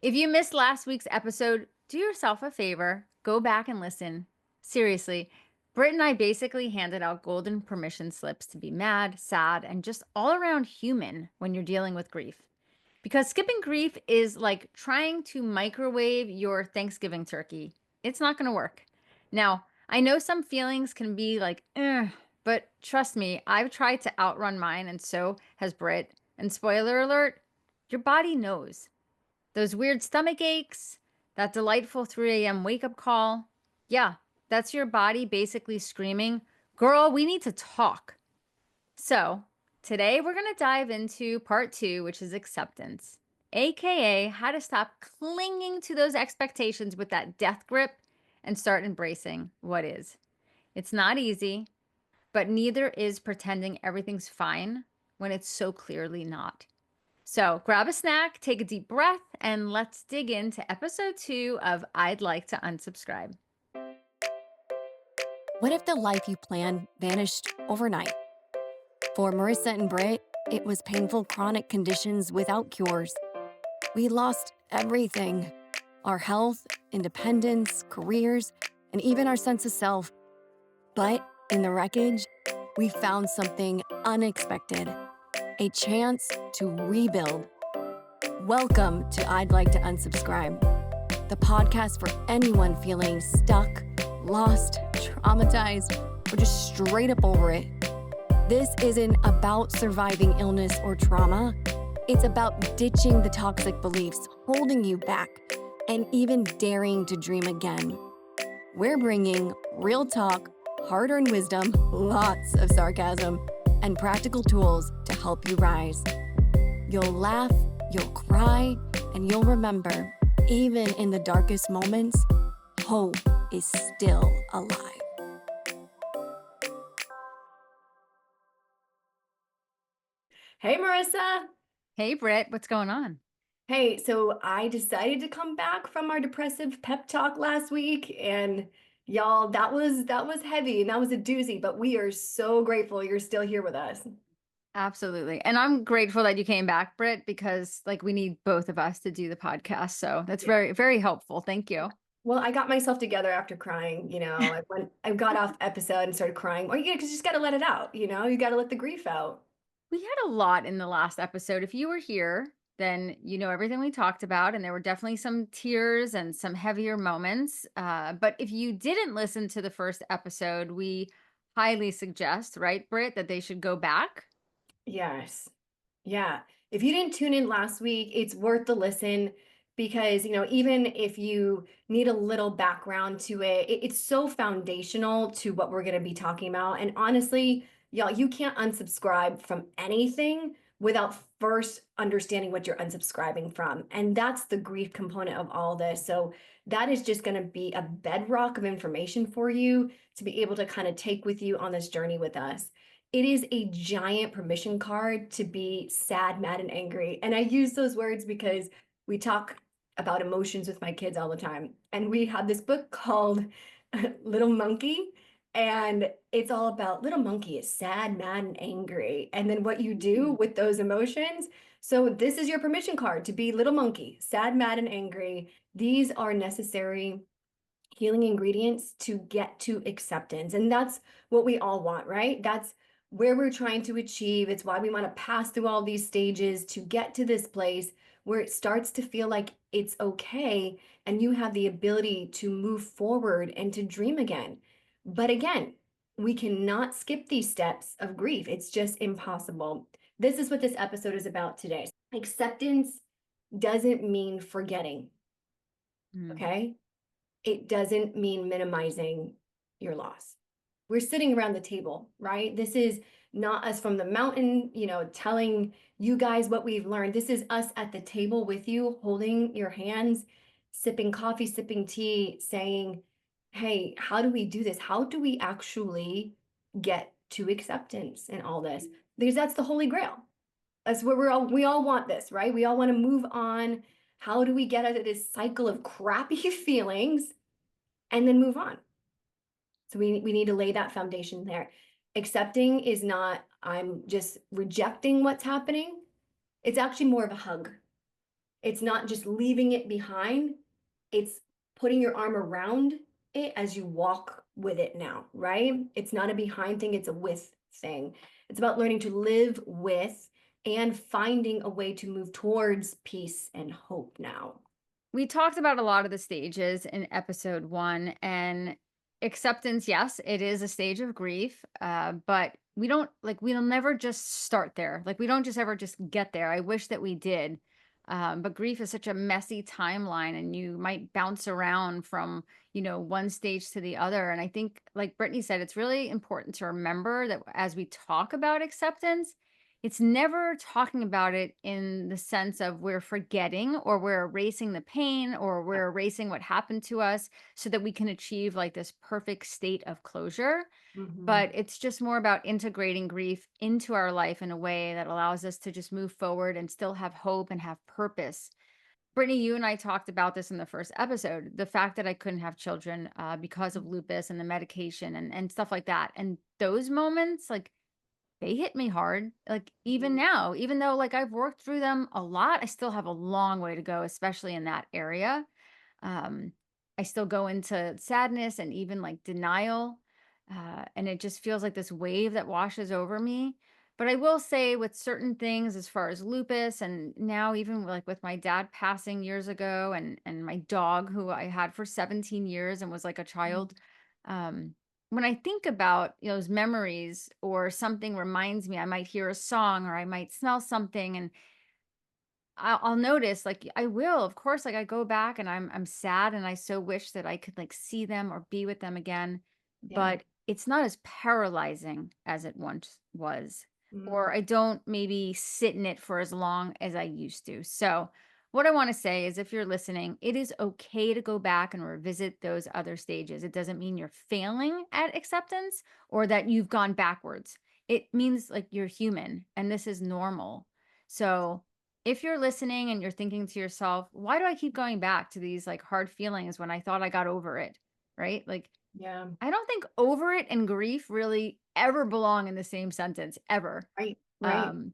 If you missed last week's episode, do yourself a favor, go back and listen. Seriously, Britt and I basically handed out golden permission slips to be mad, sad, and just all around human when you're dealing with grief. Because skipping grief is like trying to microwave your Thanksgiving turkey. It's not going to work. Now, I know some feelings can be like, but trust me, I've tried to outrun mine, and so has Britt. And spoiler alert, your body knows. Those weird stomach aches, that delightful 3 a.m. wake up call. Yeah, that's your body basically screaming, girl, we need to talk. So, today we're going to dive into part two, which is acceptance, aka how to stop clinging to those expectations with that death grip and start embracing what is. It's not easy, but neither is pretending everything's fine when it's so clearly not. So, grab a snack, take a deep breath, and let's dig into episode two of I'd Like to Unsubscribe. What if the life you planned vanished overnight? For Marisa and Britt, it was painful chronic conditions without cures. We lost everything: our health, independence, careers, and even our sense of self. But in the wreckage, we found something unexpected: a chance to rebuild. Welcome to I'd Like to Unsubscribe, the podcast for anyone feeling stuck, lost, traumatized, or just straight up over it. This isn't about surviving illness or trauma. It's about ditching the toxic beliefs holding you back and even daring to dream again. We're bringing real talk, hard-earned wisdom, lots of sarcasm, and practical tools to help you rise. You'll laugh, you'll cry, and you'll remember, even in the darkest moments, hope is still alive. Hey, Marissa. Hey, Britt, what's going on? Hey, so I decided to come back from our depressive pep talk last week, and y'all, that was heavy and that was a doozy, but we are so grateful you're still here with us. Absolutely. And I'm grateful that you came back, Britt, because like we need both of us to do the podcast. So that's Yeah. very, very helpful. Thank you. Well, I got myself together after crying, I got off episode and started crying. Well, yeah, because you just got to let it out, you got to let the grief out. We had a lot in the last episode. If you were here, then you know everything we talked about, and there were definitely some tears and some heavier moments. But if you didn't listen to the first episode, we highly suggest, right, Britt, that they should go back. Yes. Yeah. If you didn't tune in last week, it's worth the listen because, even if you need a little background to it, it's so foundational to what we're going to be talking about. And honestly, y'all, you can't unsubscribe from anything without first understanding what you're unsubscribing from. And that's the grief component of all this. So that is just going to be a bedrock of information for you to be able to kind of take with you on this journey with us. It is a giant permission card to be sad, mad, and angry. And I use those words because we talk about emotions with my kids all the time. And we have this book called Little Monkey. And it's all about little monkey is sad, mad, and angry. And then what you do with those emotions. So this is your permission card to be little monkey, sad, mad, and angry. These are necessary healing ingredients to get to acceptance. And that's what we all want, right? That's where we're trying to achieve. It's why we want to pass through all these stages to get to this place where it starts to feel like it's okay and you have the ability to move forward and to dream again. But again, we cannot skip these steps of grief. It's just impossible. This is what this episode is about today. Acceptance doesn't mean forgetting, okay? It doesn't mean minimizing your loss. We're sitting around the table, right? This is not us from the mountain, telling you guys what we've learned. This is us at the table with you, holding your hands, sipping coffee, sipping tea, saying, hey, how do we do this? How do we actually get to acceptance in all this? Because that's the Holy Grail. That's where we all want this, right? We all want to move on. How do we get out of this cycle of crappy feelings and then move on? So we need to lay that foundation there. Accepting is not, I'm just rejecting what's happening. It's actually more of a hug. It's not just leaving it behind, it's putting your arm around it as you walk with it now, right? It's not a behind thing, it's a with thing. It's about learning to live with and finding a way to move towards peace and hope now. We talked about a lot of the stages in episode 1, and acceptance, yes, it is a stage of grief, but we'll never just start there. Like, we don't just ever just get there. I wish that we did. But grief is such a messy timeline, and you might bounce around from, one stage to the other. And I think, like Brittany said, it's really important to remember that as we talk about acceptance, it's never talking about it in the sense of we're forgetting or we're erasing the pain or we're erasing what happened to us so that we can achieve like this perfect state of closure. Mhm. But it's just more about integrating grief into our life in a way that allows us to just move forward and still have hope and have purpose. Brittany, you and I talked about this in the first episode, the fact that I couldn't have children because of lupus and the medication and stuff like that. And those moments, like, they hit me hard, like, even Mhm. now, even though, like, I've worked through them a lot, I still have a long way to go, especially in that area. Um, I still go into sadness and even, like, denial, and it just feels like this wave that washes over me. But I will say with certain things as far as lupus and now even, like, with my dad passing years ago and my dog who I had for 17 years and was like a child, um when I think about, those memories or something reminds me, I might hear a song or I might smell something and I'll notice, like, I will, of course, like, I go back and I'm sad and I so wish that I could, like, see them or be with them again, Yeah. but it's not as paralyzing as it once was, Mm. or I don't maybe sit in it for as long as I used to. So, what I wanna say is if you're listening, it is okay to go back and revisit those other stages. It doesn't mean you're failing at acceptance or that you've gone backwards. It means, like, you're human and this is normal. So if you're listening and you're thinking to yourself, why do I keep going back to these like hard feelings when I thought I got over it? Right? Like, Yeah. I don't think over it and grief really ever belong in the same sentence, ever. Right. Right. Um,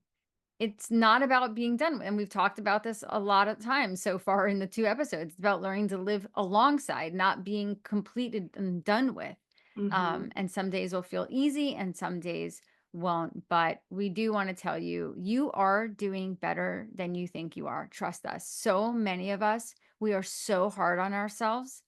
it's not about being done with, and we've talked about this a lot of times so far in the 2 episodes. It's about learning to live alongside, not being completed and done with. Mhm. And some days will feel easy and some days won't. But we do want to tell you, you are doing better than you think you are. Trust us. So many of us, we are so hard on ourselves,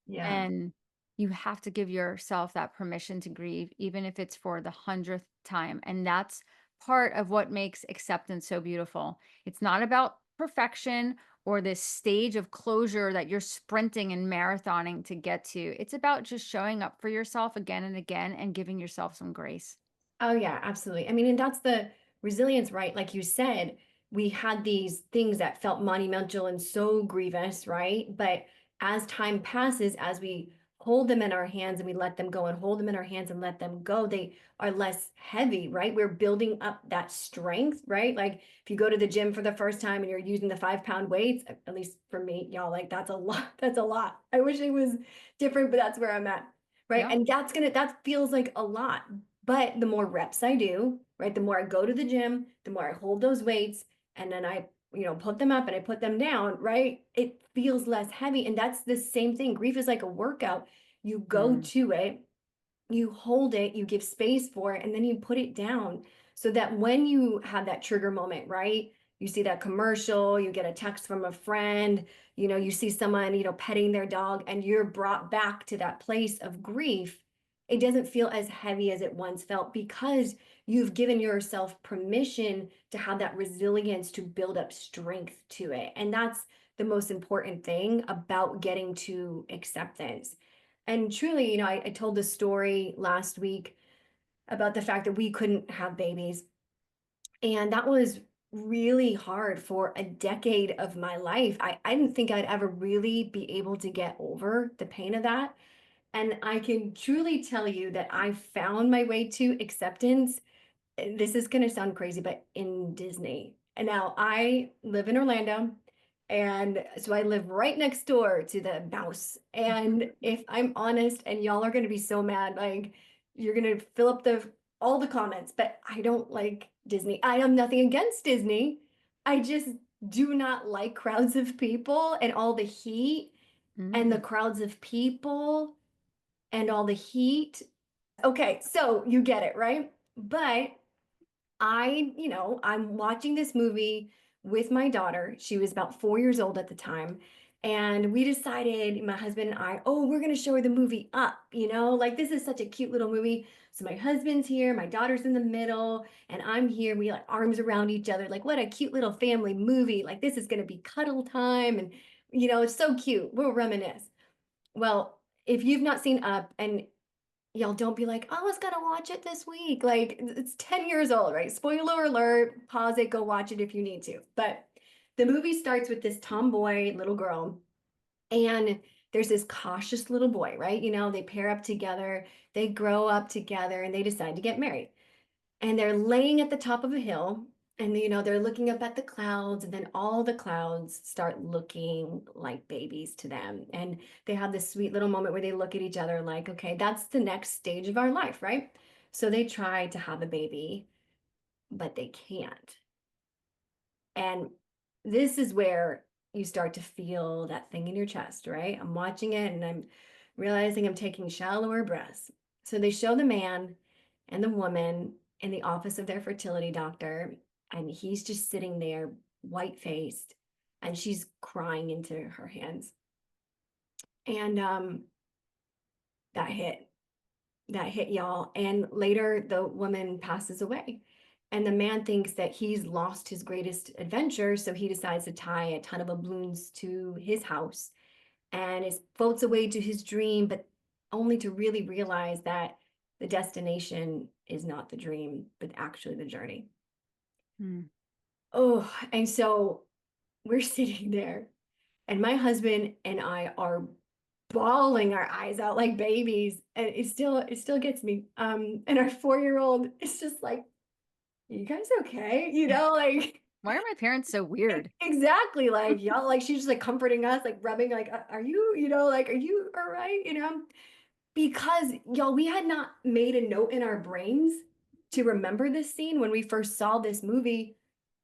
Yeah. and you have to give yourself that permission to grieve, even if it's for the 100th time. And that's part of what makes acceptance so beautiful. It's not about perfection or this stage of closure that you're sprinting and marathoning to get to. It's about just showing up for yourself again and again and giving yourself some grace. Oh, yeah, absolutely. I mean, and that's the resilience, right? Like you said, we had these things that felt monumental and so grievous, right? But as time passes, as we hold them in our hands and we let them go and hold them in our hands and let them go, they are less heavy, right? We're building up that strength, right? Like if you go to the gym for the first time and you're using the 5 pound weights, at least for me, y'all, like that's a lot. That's a lot. I wish it was different, but that's where I'm at. Right. Yeah. And that feels like a lot. But the more reps I do, right, the more I go to the gym, the more I hold those weights and then I, put them up and I put them down, right? It feels less heavy. And that's the same thing. Grief is like a workout. You go Mm, to it, you hold it, you give space for it, and then you put it down so that when you have that trigger moment, right? You see that commercial, you get a text from a friend, you see someone, petting their dog, and you're brought back to that place of grief. It doesn't feel as heavy as it once felt because you've given yourself permission to have that resilience to build up strength to it. And that's the most important thing about getting to acceptance. And truly, I told this story last week about the fact that we couldn't have babies. And that was really hard for a decade of my life. I didn't think I'd ever really be able to get over the pain of that. And I can truly tell you that I found my way to acceptance. This is going to sound crazy, but in Disney. And now I live in Orlando. And so I live right next door to the mouse. And if I'm honest, and y'all are going to be so mad, like you're going to fill up all the comments, but I don't like Disney. I am nothing against Disney. I just do not like crowds of people and all the heat and the Mm. crowds of people and all the heat. Okay, so you get it, right? But I'm watching this movie with my daughter. She was about 4 years old at the time. And we decided, my husband and I, oh, we're going to show her the movie Up, like this is such a cute little movie. So my husband's here, my daughter's in the middle, and I'm here. We like arms around each other. Like, what a cute little family movie. Like, this is going to be cuddle time. And, it's so cute. We'll reminisce. Well, if you've not seen Up, and y'all don't be like, "Oh, I was gonna watch it this week." Like it's 10 years old, right? Spoiler alert, pause it, go watch it if you need to. But the movie starts with this tomboy little girl, and there's this cautious little boy, right? They pair up together, they grow up together, and they decide to get married. And they're laying at the top of a hill, and they're looking up at the clouds, and then all the clouds start looking like babies to them, and they have this sweet little moment where they look at each other like, okay, that's the next stage of our life, right? So they try to have a baby, but they can't. And this is where you start to feel that thing in your chest, right? I'm watching it and I'm realizing I'm taking shallower breaths. So they show the man and the woman in the office of their fertility doctor, and he's just sitting there, white faced, and she's crying into her hands. And that hit that hit y'all. And later, the woman passes away. And the man thinks that he's lost his greatest adventure. So he decides to tie a ton of balloons to his house and is floats away to his dream, but only to really realize that the destination is not the dream, but actually the journey. Mm. Oh, and so we're sitting there, and my husband and I are bawling our eyes out like babies, and it still gets me. And our 4-year-old is just like, "You guys okay?" Like Why are my parents so weird? exactly, like y'all, like she's just like comforting us, like rubbing, like, Are you, like, are you all right?" Because y'all, we had not made a note in our brains to remember this scene when we first saw this movie,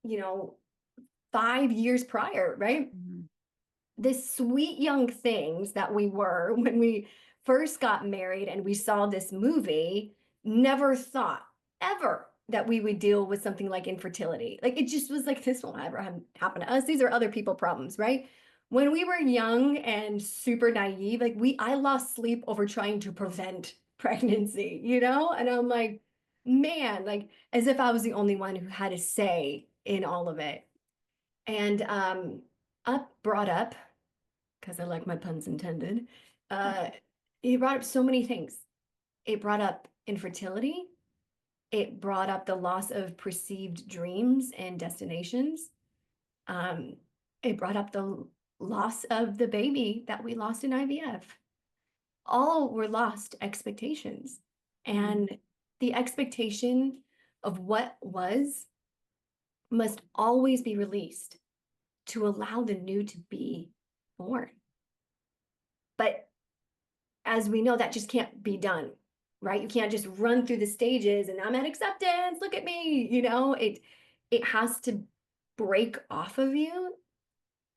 you know, 5 years prior, right? Mhm. This sweet young things that we were when we first got married and we saw this movie, never thought ever that we would deal with something like infertility. Like it just was like, this won't ever happen to us. These are other people problems, right? When we were young and super naive, like I lost sleep over trying to prevent pregnancy, And I'm like, man, like as if I was the only one who had a say in all of it. And up brought up, because I like my puns intended, uh, he brought up so many things. It brought up infertility. It brought up the loss of perceived dreams and destinations. Um, it brought up the loss of the baby that we lost in IVF. All were lost expectations. Mm. And the expectation of what was must always be released to allow the new to be born. But as we know, that just can't be done, right? You can't just run through the stages and I'm at acceptance, look at me, it has to break off of you.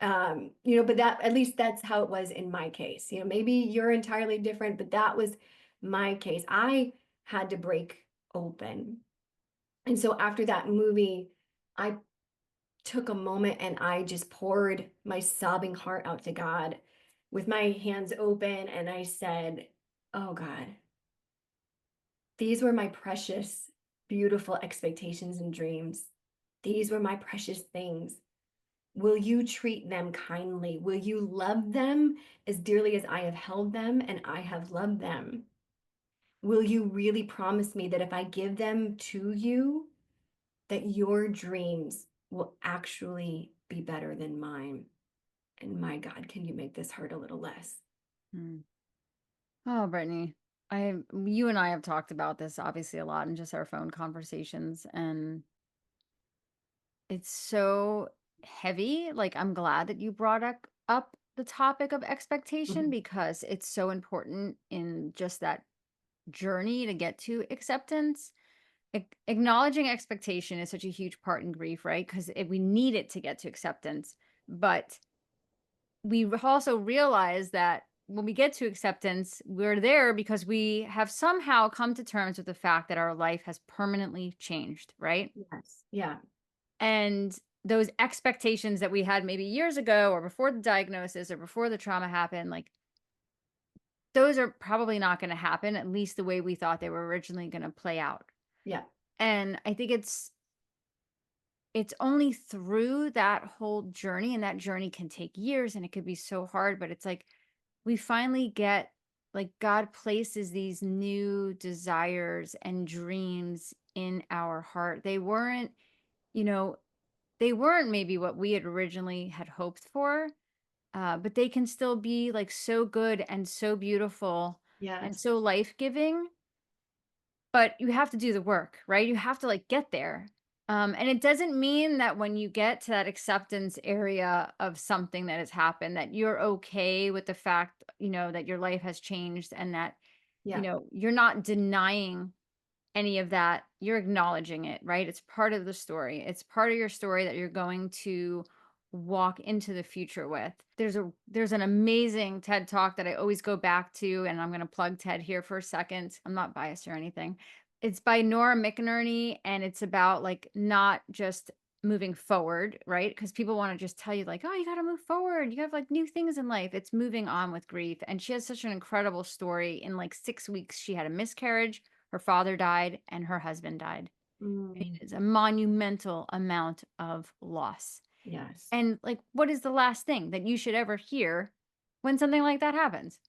But that, at least that's how it was in my case. Maybe you're entirely different, but that was my case. I had to break open. And so after that movie, I took a moment and I just poured my sobbing heart out to God with my hands open. And I said, "Oh God, these were my precious, beautiful expectations and dreams. These were my precious things. Will you treat them kindly? Will you love them as dearly as I have held them and I have loved them? Will you really promise me that if I give them to you, that your dreams will actually be better than mine? And my God, can you make this hurt a little less?" Mm. Oh, Brittany, you and I have talked about this obviously a lot in just our phone conversations, and it's so heavy. Like, I'm glad that you brought up the topic of expectation Mhm. because it's so important in just that journey to get to acceptance. acknowledging expectation is such a huge part in grief, right? Because we need it to get to acceptance. But also realize that when we get to acceptance, we're there because we have somehow come to terms with the fact that our life has permanently changed, right? Yes. Yeah. And those expectations that we had maybe years ago or before the diagnosis or before the trauma happened, like those are probably not going to happen, at least the way we thought they were originally going to play out. Yeah. And I think it's only through that whole journey, and that journey can take years and it could be so hard, but it's like we finally get, like, God places these new desires and dreams in our heart. You know, they weren't maybe what we had originally had hoped for, but they can still be like so good and so beautiful and Yes. so life-giving. But you have to do the work, right? You have to, like, get there. And it doesn't mean that when you get to that acceptance area of something that has happened, that you're okay with the fact, that your life has changed and that, Yeah. you're not denying any of that. You're acknowledging it, right? It's part of the story. It's part of your story that you're going to walk into the future with. There's an amazing TED Talk that I always go back to, and I'm going to plug TED here for a second. I'm not biased or anything. It's by Nora McInerney, and it's about, like, not just moving forward, right? Because people want to just tell you, like, oh, you got to move forward. You have, like, new things in life. It's moving on with grief. And she has such an incredible story. In like 6 weeks, she had a miscarriage, her father died, and her husband died. It Mm, is a monumental amount of loss. yes. And, like, what is the last thing that you should ever hear when something like that happens?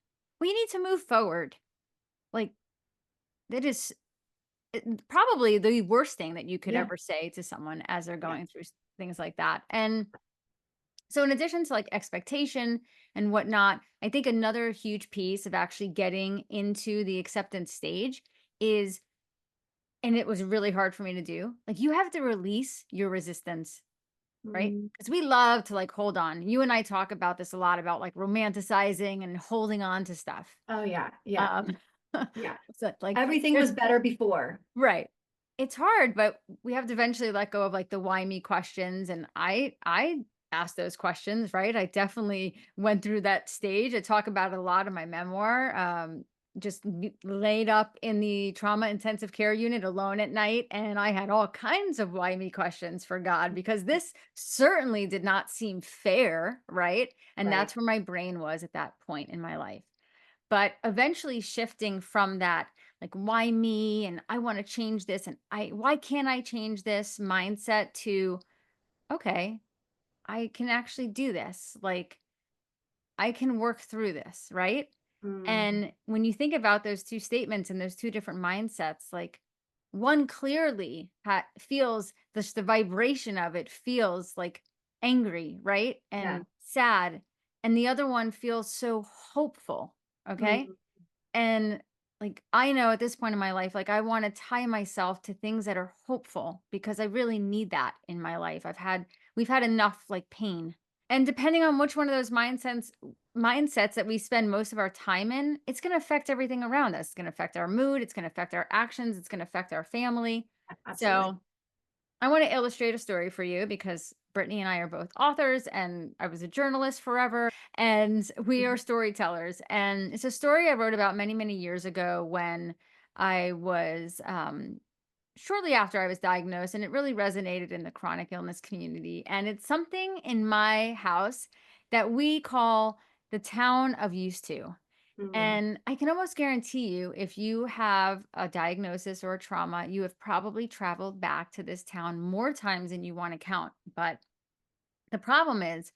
We need to move forward. Like, that is probably the worst thing that you could Yeah. ever say to someone as they're Yeah. going through things like that. And so, in addition to, like, expectation and whatnot, I think another huge piece of actually getting into the acceptance stage is, and it was really hard for me to do, like, you have to release your resistance. Right? Mm, Because we love to, like, hold on. You and I talk about this a lot, about, like, romanticizing and holding on to stuff. oh yeah. Yeah. Um, Yeah. so, like, Everything there's was better before. right. It's hard, but we have to eventually let go of, like, the why me questions, and I asked those questions, right? I definitely went through that stage. I talk about it a lot in my memoir. Just laid up in the trauma intensive care unit alone at night, and I had all kinds of why me questions for God, because this certainly did not seem fair, right? And Right. that's where my brain was at that point in my life. But eventually shifting from that, like, why me, and I want to change this, and why can't I change this mindset, to, okay, I can actually do this. Like, I can work through this, right? Mm, And when you think about those two statements and those two different mindsets, like, one clearly feels, the vibration of it feels like angry, right? yeah. And sad. And the other one feels so hopeful. Okay. Mm, And, like, I know at this point in my life, like, I want to tie myself to things that are hopeful because I really need that in my life. We've had enough, like, pain. And depending on which one of those mindsets that we spend most of our time in, it's going to affect everything around us. It's going to affect our mood, it's going to affect our actions, it's going to affect our family. absolutely. So, I want to illustrate a story for you because Brittany and I are both authors, and I was a journalist forever, and we are Mhm. storytellers. And it's a story I wrote about many, many years ago when I was, shortly after I was diagnosed, and it really resonated in the chronic illness community. And it's something in my house that we call the town of used to. Mm, And I can almost guarantee you, if you have a diagnosis or a trauma, you have probably traveled back to this town more times than you want to count. But the problem is,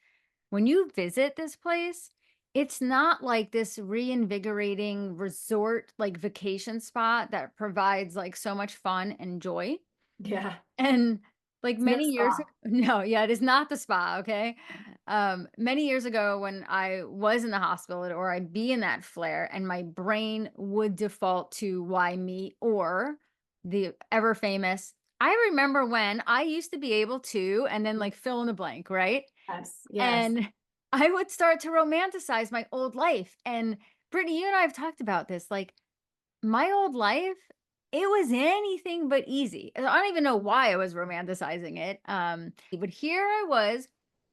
when you visit this place, it's not like this reinvigorating resort, like, vacation spot that provides, like, so much fun and joy. yeah. And, like, It's no many years spa. ago, no, yeah, it is not the spa, okay? Many years ago when I was in the hospital, or I'd be in that flare, and my brain would default to why me, or the ever famous, I remember when I used to be able to, and then, like, fill in the blank, right? Yes. Yes. And I would start to romanticize my old life. And Brittany, you and I have talked about this. Like, my old life, it was anything but easy. I don't even know why I was romanticizing it. But here I was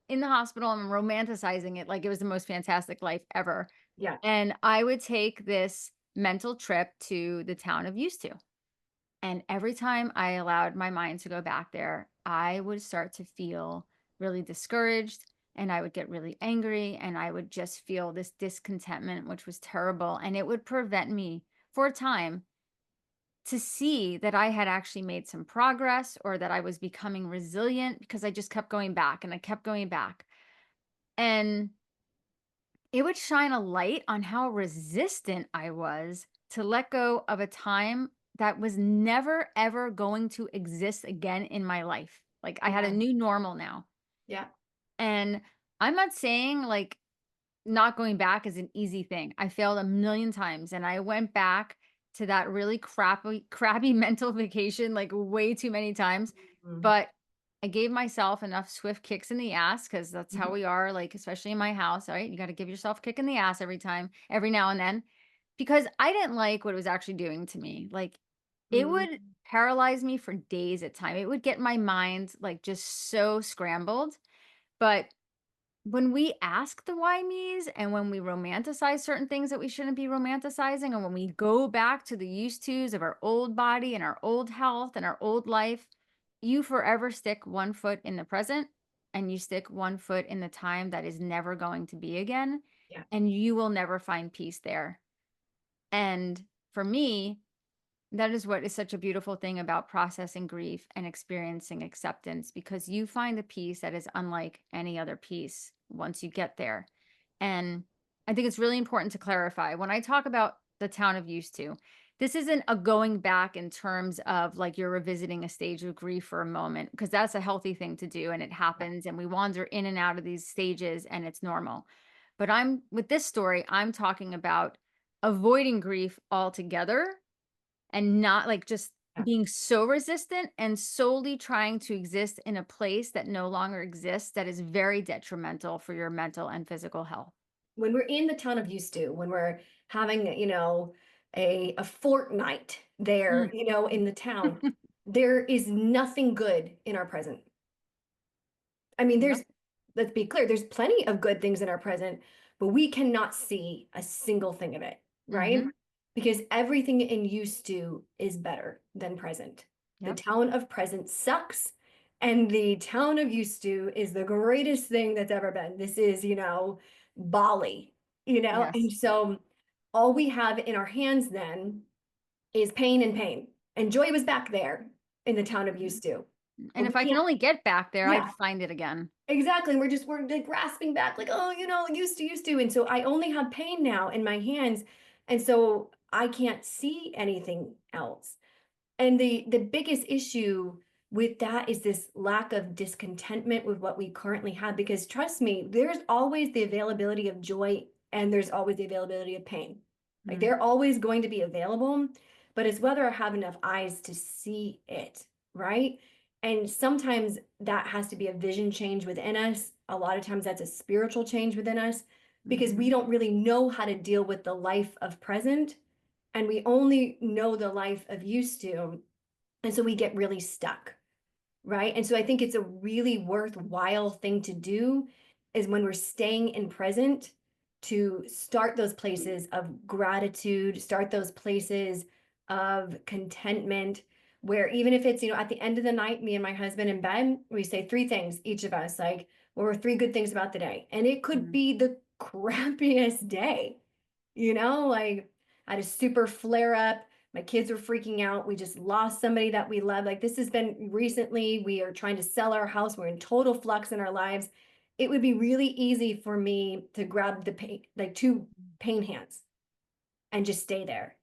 in the hospital and romanticizing it like it was the most fantastic life ever. Yeah. And I would take this mental trip to the town of used to. And every time I allowed my mind to go back there, I would start to feel really discouraged and I would get really angry and I would just feel this discontentment, which was terrible. And it would prevent me for a time to see that I had actually made some progress or that I was becoming resilient because I just kept going back and I kept going back. And it would shine a light on how resistant I was to let go of a time that was never ever going to exist again in my life. Like I had a Yeah. new normal now. Yeah. And I'm not saying like not going back is an easy thing. I failed a million times and I went back to that really crappy mental vacation like way too many times, Mhm. but I gave myself enough swift kicks in the ass cuz that's how Mhm. we are like especially in my house, all right? You got to give yourself a kick in the ass every time, every now and then because I didn't like what it was actually doing to me. Like it Mhm. would paralyze me for days at time. It would get my mind like just so scrambled. But when we ask the why me's and when we romanticize certain things that we shouldn't be romanticizing, and when we go back to the used tos of our old body and our old health and our old life, you forever stick one foot in the present and you stick one foot in the time that is never going to be again. Yeah. And you will never find peace there. And for me, that is what is such a beautiful thing about processing grief and experiencing acceptance because you find a peace that is unlike any other peace once you get there. And I think it's really important to clarify when I talk about the town of used to, this isn't a going back in terms of like you're revisiting a stage of grief for a moment, because that's a healthy thing to do and it Yeah. happens and we wander in and out of these stages and it's normal. But I'm with this story, I'm talking about avoiding grief altogether and not like just Yeah. being so resistant and solely trying to exist in a place that no longer exists that is very detrimental for your mental and physical health. When we're in the town of used to, when we're having, a fortnight there, Mm. in the town, there is nothing good in our present. I mean, Yep. let's be clear, there's plenty of good things in our present, but we cannot see a single thing of it, right? Mhm. Because everything in used to is better than present. The Yep. town of present sucks, and the town of used to is the greatest thing that's ever been. This is, Bali, and Yes. so all we have in our hands then is pain and pain. And joy was back there in the town of Mhm. used to, And but we if I can can't, only get back there, I'd yeah. find it again. Exactly. We're like grasping back, like, oh, used to. And so I only have pain now in my hands. And so I can't see anything else. And the biggest issue with that is this lack of discontentment with what we currently have. Because trust me, there's always the availability of joy and there's always the availability of pain. Like Mm. they're always going to be available, but it's whether I have enough eyes to see it, right? And sometimes that has to be a vision change within us. A lot of times that's a spiritual change within us because we Mhm. don't really know how to deal with the life of present and we only know the life of used to. And so we get really stuck, right? And so I think it's a really worthwhile thing to do is when we're staying in present to start those places of gratitude, start those places of contentment where even if it's, at the end of the night, me and my husband in bed, we say three things, each of us, like, what were three good things about the day? And it could Mm. be the crappiest day, like I had a super flare up. My kids were freaking out. We just lost somebody that we love. Like this has been recently. We are trying to sell our house. We're in total flux in our lives. It would be really easy for me to grab the pain, like two pain hands and just stay there.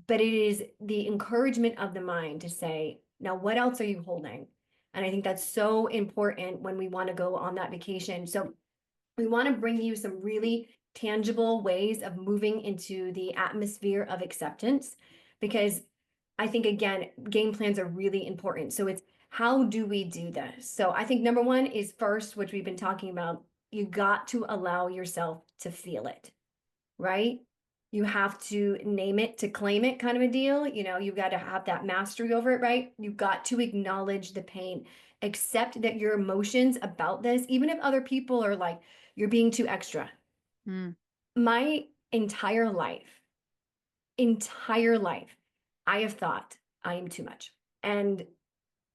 But it is the encouragement of the mind to say, now what else are you holding? And I think that's so important when we want to go on that vacation. So we want to bring you some really tangible ways of moving into the atmosphere of acceptance because I think, again, game plans are really important. So it's how do we do this? So I think number one is first, which we've been talking about, you got to allow yourself to feel it, right? You have to name it to claim it kind of a deal. You've got to have that mastery over it, right? You've got to acknowledge the pain, accept that your emotions about this, even if other people are like, you're being too extra. Mm, My entire life, I have thought I am too much. And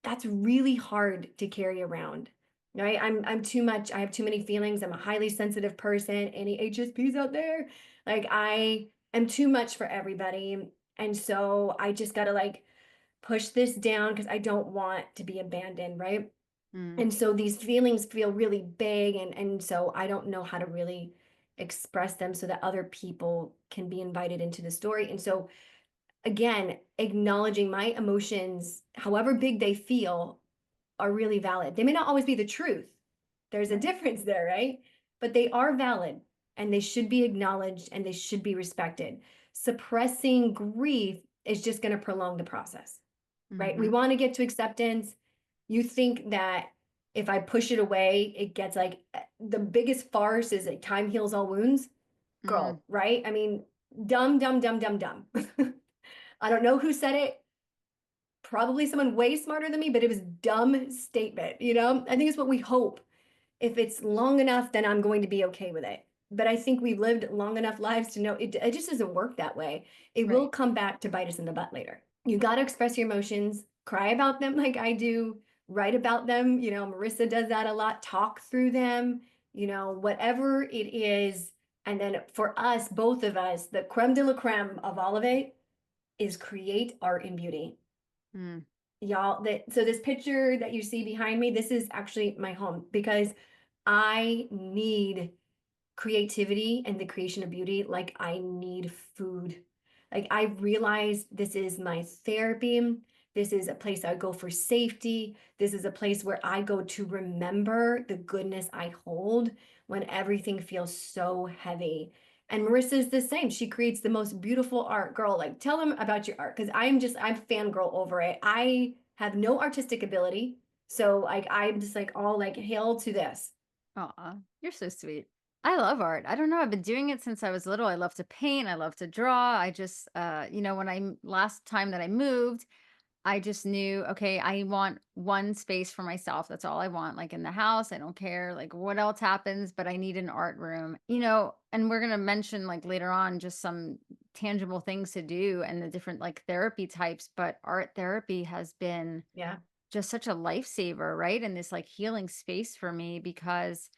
that's really hard to carry around. Right? I'm too much. I have too many feelings. I'm a highly sensitive person. Any HSPs out there? Like I am too much for everybody. And so I just gotta like push this down because I don't want to be abandoned, right? mm, And so these feelings feel really big and so I don't know how to really express them so that other people can be invited into the story. And so again, acknowledging my emotions, however big they feel, are really valid. They may not always be the truth. There's a right. difference there, right? But they are valid and they should be acknowledged and they should be respected. Suppressing grief is just going to prolong the process, right? We Mhm. want to get to acceptance. You think that if I push it away, it gets like the biggest farce is like time heals all wounds. Mm, Girl, right? I mean, dumb, dumb, dumb, dumb, dumb. I don't know who said it, probably someone way smarter than me, but it was dumb statement. I think it's what we hope. If it's long enough, then I'm going to be okay with it. But I think we've lived long enough lives to know it just doesn't work that way. It will right. come back to bite us in the butt later. You got to express your emotions, cry about them like I do, write about them. Marissa does that a lot, talk through them, whatever it is. And then for us, both of us, the creme de la creme of all of it is create art and beauty. Mm, Y'all, so this picture that you see behind me, this is actually my home because I need creativity and the creation of beauty like I need food. Like I realize this is my therapy. This is a place I go for safety. This is a place where I go to remember the goodness I hold when everything feels so heavy. And Marissa is the same. She creates the most beautiful art. Girl, like tell them about your art because I'm fangirl over it. I have no artistic ability. So like I'm just like all like hail to this. aw, you're so sweet. I love art. I don't know, I've been doing it since I was little. I love to paint, I love to draw. I just, when last time that I moved, I just knew, okay, I want one space for myself. That's all I want. Like in the house, I don't care like what else happens, but I need an art room, and we're going to mention like later on just some tangible things to do and the different like therapy types, but art therapy has been Yeah. just such a lifesaver, right? And this like healing space for me because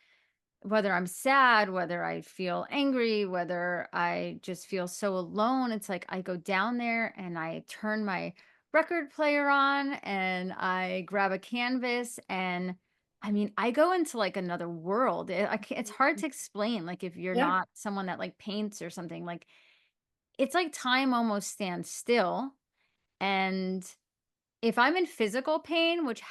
whether I'm sad, whether I feel angry, whether I just feel so alone, it's like I go down there and I turn my record player on and I grab a canvas and I mean, I go into like another world. It's hard to explain. Like if you're Yeah. not someone that like paints or something, like it's like time almost stands still. And if I'm in physical pain, which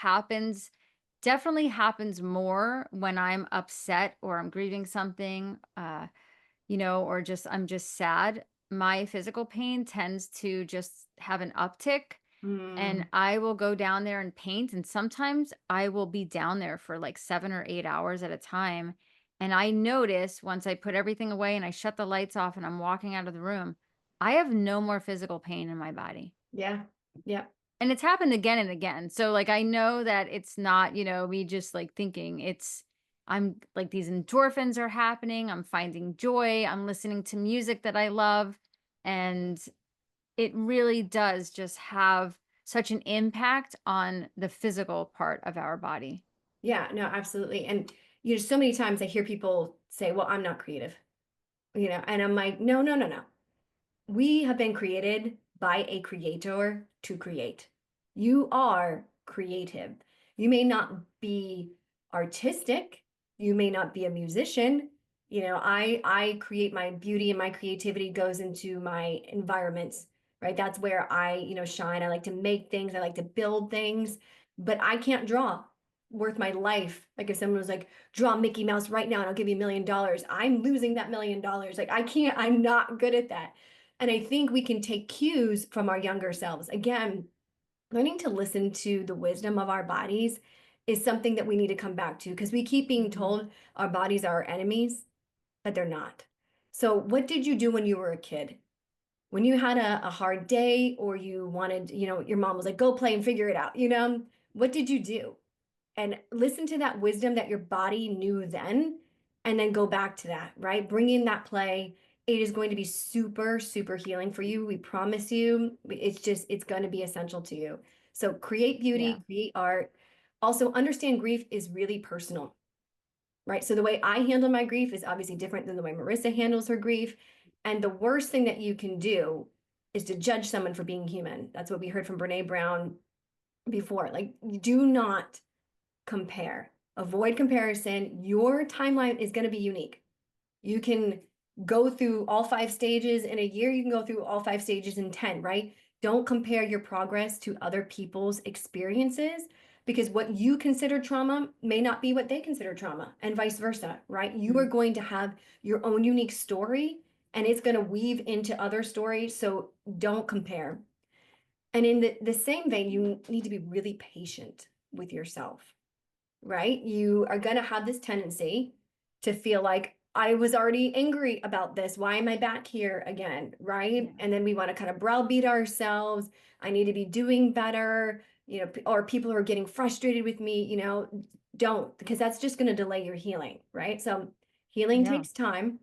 definitely happens more when I'm upset or I'm grieving something, or just I'm just sad, my physical pain tends to just have an uptick and Mm, I will go down there and paint. And sometimes I will be down there for like 7 or 8 hours at a time. And I notice once I put everything away and I shut the lights off and I'm walking out of the room, I have no more physical pain in my body. yeah. Yeah. And it's happened again and again. So, like, I know that it's not, me just, like, thinking I'm like, these endorphins are happening. I'm finding joy. I'm listening to music that I love. And it really does just have such an impact on the physical part of our body. Yeah. No, absolutely. And so many times I hear people say, well, I'm not creative, and I'm like, no, no, no, no. We have been created by a creator to create. You are creative. You may not be artistic. You may not be a musician. I create my beauty and my creativity goes into my environments, right? That's where I, shine. I like to make things. I like to build things, but I can't draw worth my life. Like if someone was like, draw Mickey Mouse right now and I'll give you $1 million, I'm losing that $1 million. Like I can't, I'm not good at that. And I think we can take cues from our younger selves. Again, learning to listen to the wisdom of our bodies is something that we need to come back to because we keep being Mhm. told our bodies are our enemies, but they're not. So what did you do when you were a kid? When you had a hard day or you wanted, your mom was like, go play and figure it out, what did you do? And listen to that wisdom that your body knew then, and then go back to that, right? Bring in that play. It is going to be super, super healing for you. We promise you. It's going to be essential to you. So create Yeah. beauty, create art. Also, understand grief is really personal, right? So the way I handle my grief is obviously different than the way Marisa handles her grief. And the worst thing that you can do is to judge someone for being human. That's what we heard from Brene Brown before. Like, do not compare. Avoid comparison. Your timeline is going to be unique. You can go through all 5 stages in a year. You can go through all 5 stages in 10, right? Don't compare your progress to other people's experiences, because what you consider trauma may not be what they consider trauma, and vice versa, right? You are Mm. going to have your own unique story, and it's going to weave into other stories. So don't compare. And in the same vein, you need to be really patient with yourself, right? You are going to have this tendency to feel like, I was already angry about this. Why am I back here again? Right. Yeah. And then we want to kind of browbeat ourselves. I need to be doing better, or people who are getting frustrated with me, don't, because that's just going to delay your healing. Right. So healing Yeah. takes time,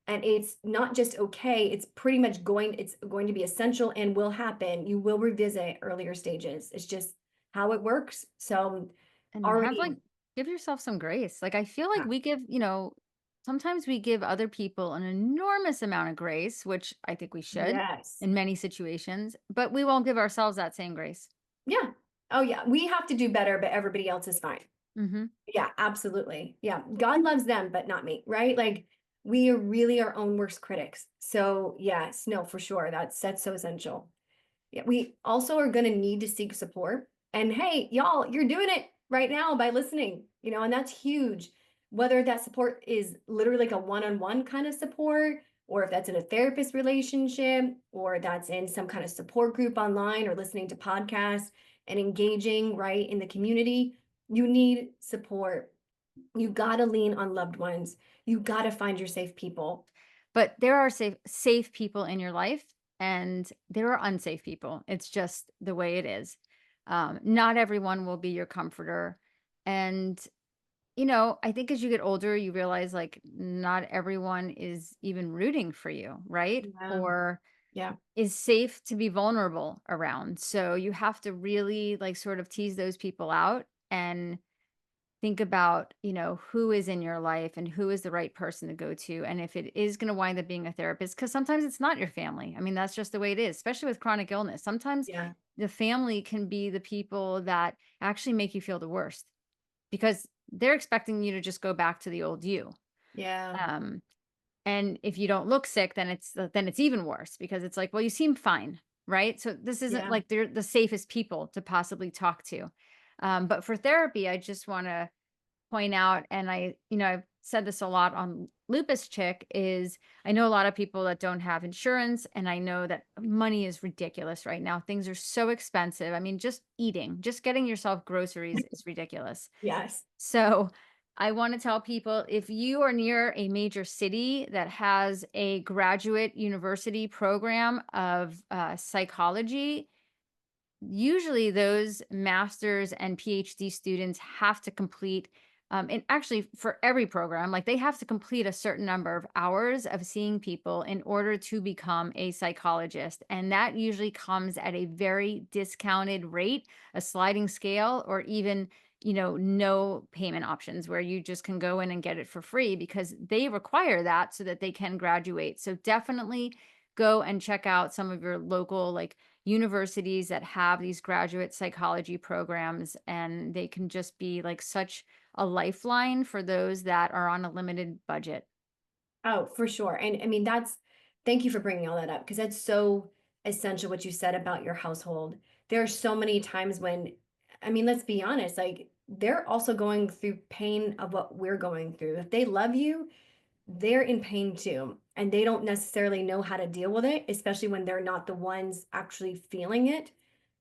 and it's not just okay. It's going to be essential and will happen. You will revisit earlier stages. It's just how it works. So And have already, like give yourself some grace. Like I feel like yeah. we give, sometimes we give other people an enormous amount of grace, which I think we should Yes. in many situations, but we won't give ourselves that same grace. Yeah. Oh, yeah. We have to do better, but everybody else is fine. Mhm. Yeah, absolutely. Yeah. God loves them, but not me, right? Like, we are really our own worst critics. So, yes, no, for sure. That's so essential. Yeah, we also are going to need to seek support. And hey, y'all, you're doing it right now by listening, and that's huge. Whether that support is literally like a one-on-one kind of support, or if that's in a therapist relationship, or that's in some kind of support group online, or listening to podcasts and engaging right in the community, you need support. You got to lean on loved ones. You got to find your safe people. But there are safe people in your life and there are unsafe people. It's just the way it is. Not everyone will be your comforter. And I think as you get older, you realize like not everyone is even rooting for you, right? Yeah. Or Yeah. is safe to be vulnerable around. So you have to really like sort of tease those people out and think about, who is in your life and who is the right person to go to. And if it is going to wind up being a therapist, because sometimes it's not your family. I mean, that's just the way it is, especially with chronic illness. Sometimes Yeah. the family can be the people that actually make you feel the worst because they're expecting you to just go back to the old you. Yeah. Um, and if you don't look sick, then it's even worse because it's like, well, you seem fine, right? So this isn't Yeah. like they're the safest people to possibly talk to. But for therapy, I just want to point out, and I've said this a lot on Lupus Chick, is I know a lot of people that don't have insurance, and I know that money is ridiculous right now. Things are so expensive. I mean, just getting yourself groceries is ridiculous. Yes. So I want to tell people if you are near a major city that has a graduate university program of psychology, usually those master's and PhD students have to complete, and actually for every program, like they have to complete a certain number of hours of seeing people in order to become a psychologist. And that usually comes at a very discounted rate, a sliding scale, or even, no payment options where you just can go in and get it for free because they require that so that they can graduate. So definitely go and check out some of your local, like, universities that have these graduate psychology programs, and they can just be like such a lifeline for those that are on a limited budget. Oh, for sure. And I mean, thank you for bringing all that up, because that's so essential what you said about your household. There are so many times when, I mean, let's be honest, like, they're also going through pain of what we're going through. If they love you, they're in pain too. And they don't necessarily know how to deal with it, especially when they're not the ones actually feeling it.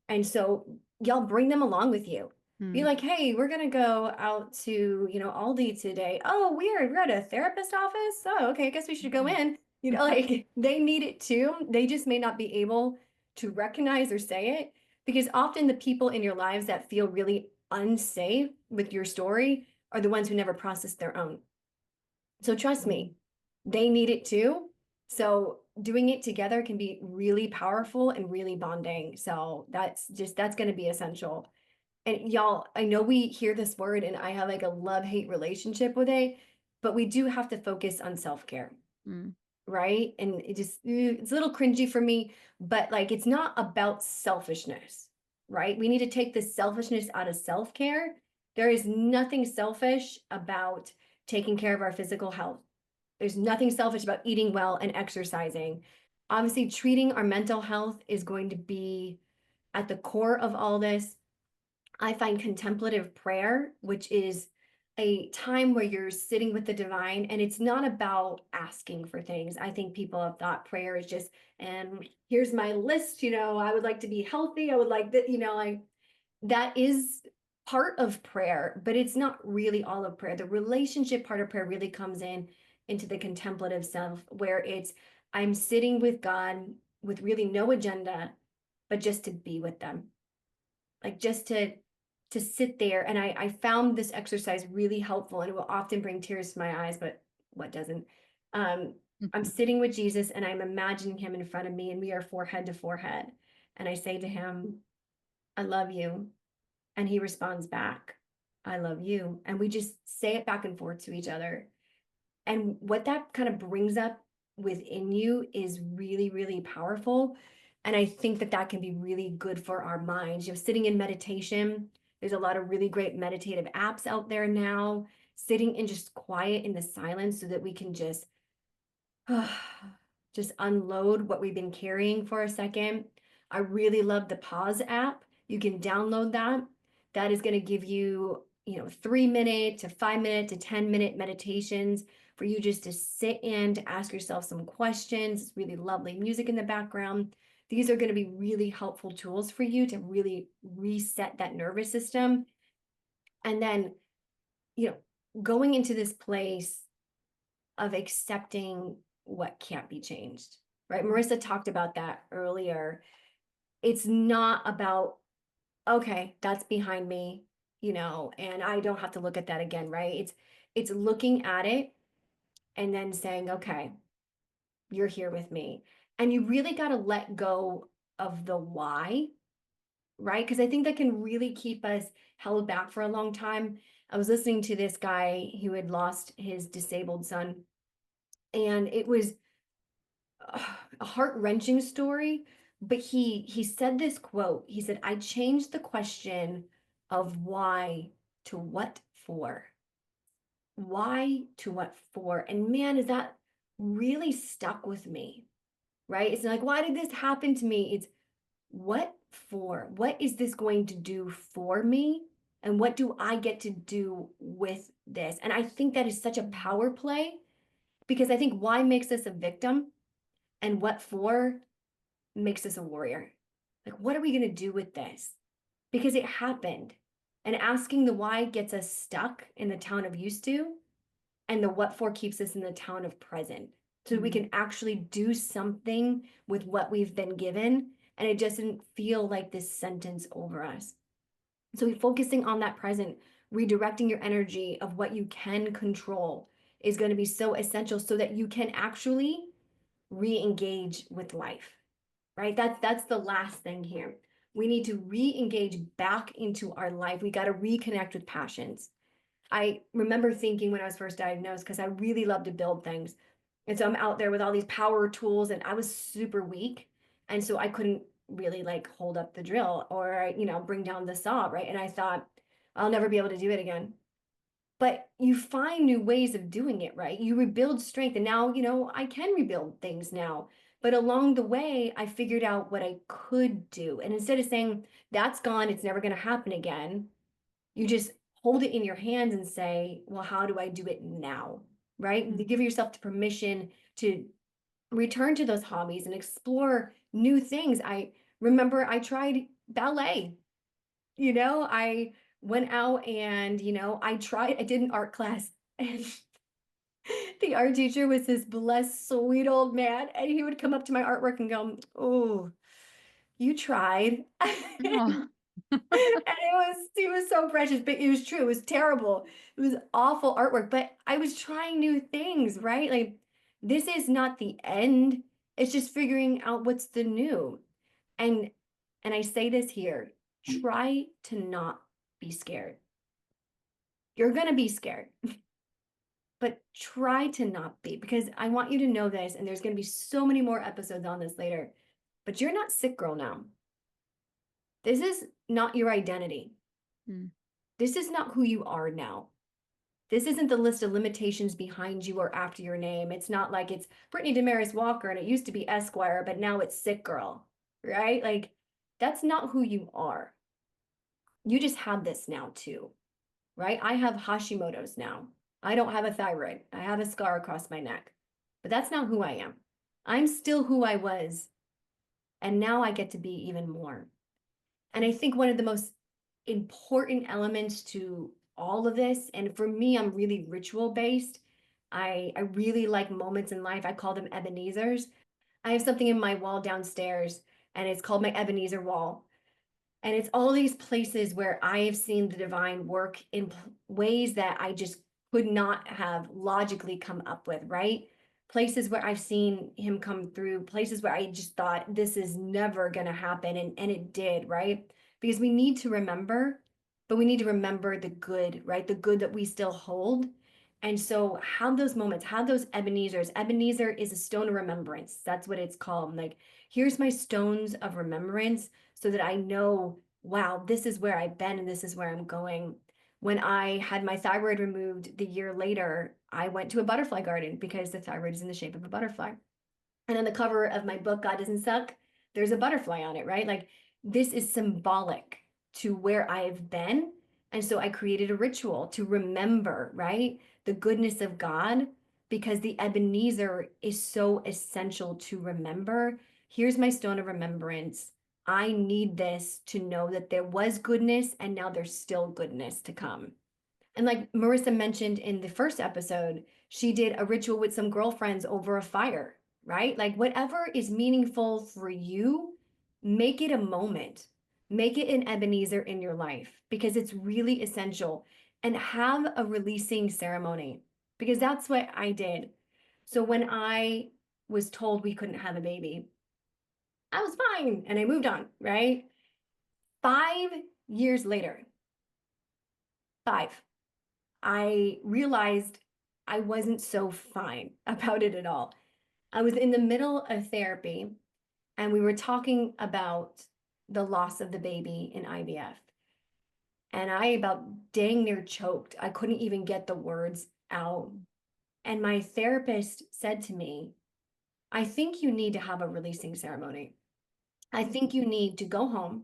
And so y'all bring them along with you. Be Hmm. like, hey, we're gonna go out to, Aldi today. Oh, weird. We're at a therapist office. Oh, okay. I guess we should go Mhm. in. Like they need it too. They just may not be able to recognize or say it because often the people in your lives that feel really unsafe with your story are the ones who never process their own. So trust me, they need it too. So doing it together can be really powerful and really bonding. So that's going to be essential. And y'all, I know we hear this word and I have like a love-hate relationship with it, but we do have to focus on self-care, Mm. right? And it's a little cringy for me, but like it's not about selfishness, right? We need to take the selfishness out of self-care. There is nothing selfish about taking care of our physical health. There's nothing selfish about eating well and exercising. Obviously, treating our mental health is going to be at the core of all this. I find contemplative prayer, which is a time where you're sitting with the divine, and it's not about asking for things. I think people have thought prayer is just, and here's my list, I would like to be healthy. I would like that, like that is part of prayer, but it's not really all of prayer. The relationship part of prayer really comes into the contemplative self, where it's I'm sitting with God with really no agenda, but just to be with them, like just to sit there. And I found this exercise really helpful, and it will often bring tears to my eyes, but what doesn't? Um, I'm sitting with Jesus and I'm imagining him in front of me, and we are forehead to forehead. And I say to him, I love you. And he responds back, I love you. And we just say it back and forth to each other. And what that kind of brings up within you is really, really powerful. And I think that that can be really good for our minds. Sitting in meditation, there's a lot of really great meditative apps out there now. Sitting in just quiet in the silence so that we can just unload what we've been carrying for a second. I really love the Pause app. You can download that. That is going to give you, 3 minute to 5 minute to 10-minute meditations for you just to sit in, to ask yourself some questions. It's really lovely music in the background. These are going to be really helpful tools for you to really reset that nervous system. And then, going into this place of accepting what can't be changed, right? Marisa talked about that earlier. It's not about, okay, that's behind me, and I don't have to look at that again, right? It's looking at it and then saying, okay, you're here with me. And you really got to let go of the why, right? Because I think that can really keep us held back for a long time. I was listening to this guy who had lost his disabled son, and it was a heart-wrenching story, but he said this quote. He said, I changed the question of why to what for. Why to what for? And man, is that really stuck with me, right? It's like, why did this happen to me? It's what for? What is this going to do for me? And what do I get to do with this? And I think that is such a power play, because I think why makes us a victim and what for makes us a warrior. Like, what are we going to do with this? Because it happened. And asking the why gets us stuck in the town of used to, and the what for keeps us in the town of present. So we can actually do something with what we've been given, and it doesn't feel like this sentence over us. So focusing on that present, redirecting your energy of what you can control is going to be so essential so that you can actually re-engage with life, right? That's the last thing here. We need to re-engage back into our life. We got to reconnect with passions. I remember thinking when I was first diagnosed, because I really love to build things. And so I'm out there with all these power tools, and I was super weak. And so I couldn't really like hold up the drill or, bring down the saw, right? And I thought, I'll never be able to do it again. But you find new ways of doing it, right? You rebuild strength. And now, I can rebuild things now. But along the way, I figured out what I could do. And instead of saying, that's gone, it's never going to happen again, you just hold it in your hands and say, well, how do I do it now? Right? To give yourself the permission to return to those hobbies and explore new things. I remember I tried ballet. I went out and, I did an art class, and The art teacher was this blessed, sweet old man, and he would come up to my artwork and go, "Oh, you tried." Oh. And he was so precious, but it was true. It was terrible. It was awful artwork, but I was trying new things, right? Like this is not the end. It's just figuring out what's the new. And and I say this here, try to not be scared. You're going to be scared, but try to not be, because I want you to know this, and there's going to be so many more episodes on this later. But you're not sick girl now. This is not your identity. Mm. This is not who you are now. This isn't the list of limitations behind you or after your name. It's not like it's Brittany Damaris Walker and it used to be Esquire, but now it's Sick Girl, right? Like that's not who you are. You just have this now too, right? I have Hashimoto's now. I don't have a thyroid. I have a scar across my neck, but that's not who I am. I'm still who I was. And now I get to be even more. And I think one of the most important elements to all of this, and for me, I'm really ritual based. I really like moments in life. I call them Ebenezer's. I have something in my wall downstairs, and it's called my Ebenezer wall. And it's all these places where I have seen the divine work in ways that I just could not have logically come up with, right? Places where I've seen him come through, places where I just thought this is never going to happen. And it did, right? Because we need to remember, but we need to remember the good, right? The good that we still hold. And so have those moments, have those Ebenezer's. Ebenezer is a stone of remembrance. That's what it's called. Like, here's my stones of remembrance so that I know, wow, this is where I've been and this is where I'm going. When I had my thyroid removed the year later, I went to a butterfly garden because the thyroid is in the shape of a butterfly. And on the cover of my book, God Doesn't Suck, there's a butterfly on it, right? Like this is symbolic to where I've been. And so I created a ritual to remember, right? The goodness of God, because the Ebenezer is so essential to remember. Here's my stone of remembrance. I need this to know that there was goodness and now there's still goodness to come. And like Marisa mentioned in the first episode, she did a ritual with some girlfriends over a fire, right? Like whatever is meaningful for you, make it a moment. Make it an Ebenezer in your life because it's really essential. And have a releasing ceremony because that's what I did. So when I was told we couldn't have a baby, I was fine and I moved on, right? 5 years later, five, I realized I wasn't so fine about it at all. I was in the middle of therapy and we were talking about the loss of the baby in IVF. And I about dang near choked. I couldn't even get the words out. And my therapist said to me, I think you need to have a releasing ceremony. I think you need to go home,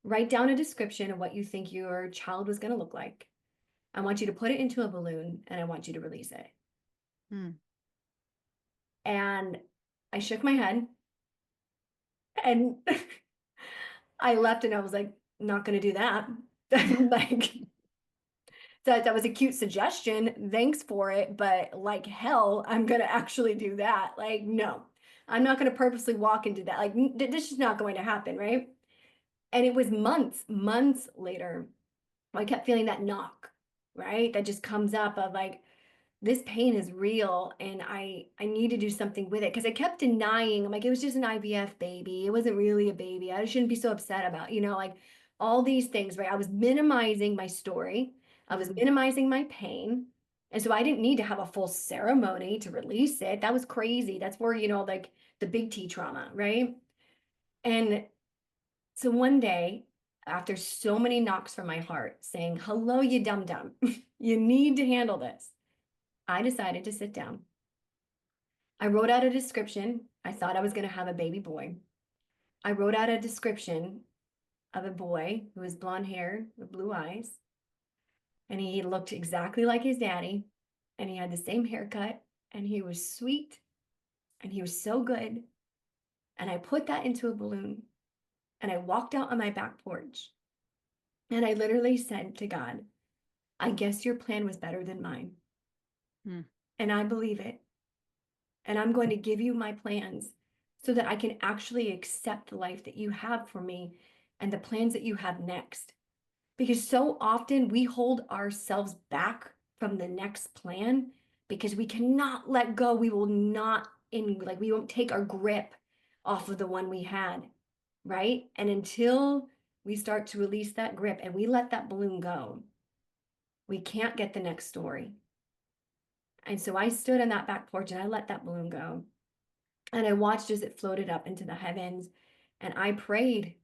write down a description of what you think your child was going to look like. I want you to put it into a balloon and I want you to release it. Mm. And I shook my head and I left and I was like, not going to do that. Like, that was a cute suggestion. Thanks for it. But like hell, I'm going to actually do that. Like, no, I'm not going to purposely walk into that. Like, this is not going to happen. Right. And it was months later, I kept feeling that knock, right? That just comes up of like, this pain is real and I need to do something with it because I kept denying. I'm like, it was just an IVF baby. It wasn't really a baby. I shouldn't be so upset about, like all these things, right? I was minimizing my story. I was Mm. minimizing my pain. And so I didn't need to have a full ceremony to release it. That was crazy. That's where, like the big T trauma, right? And so one day, after so many knocks from my heart saying, hello, you dum dum, you need to handle this. I decided to sit down. I wrote out a description. I thought I was going to have a baby boy. I wrote out a description of a boy who was blonde hair with blue eyes. And he looked exactly like his daddy. And he had the same haircut. And he was sweet. And he was so good. And I put that into a balloon. And I walked out on my back porch. And I literally said to God, I guess your plan was better than mine. Mm. and I believe it. And I'm going to give you my plans so that I can actually accept the life that you have for me and the plans that you have next. Because so often we hold ourselves back from the next plan because we cannot let go. We will not we won't take our grip off of the one we had, right? And until we start to release that grip and we let that balloon go, we can't get the next story. And so I stood on that back porch and I let that balloon go. And I watched as it floated up into the heavens. And I prayed.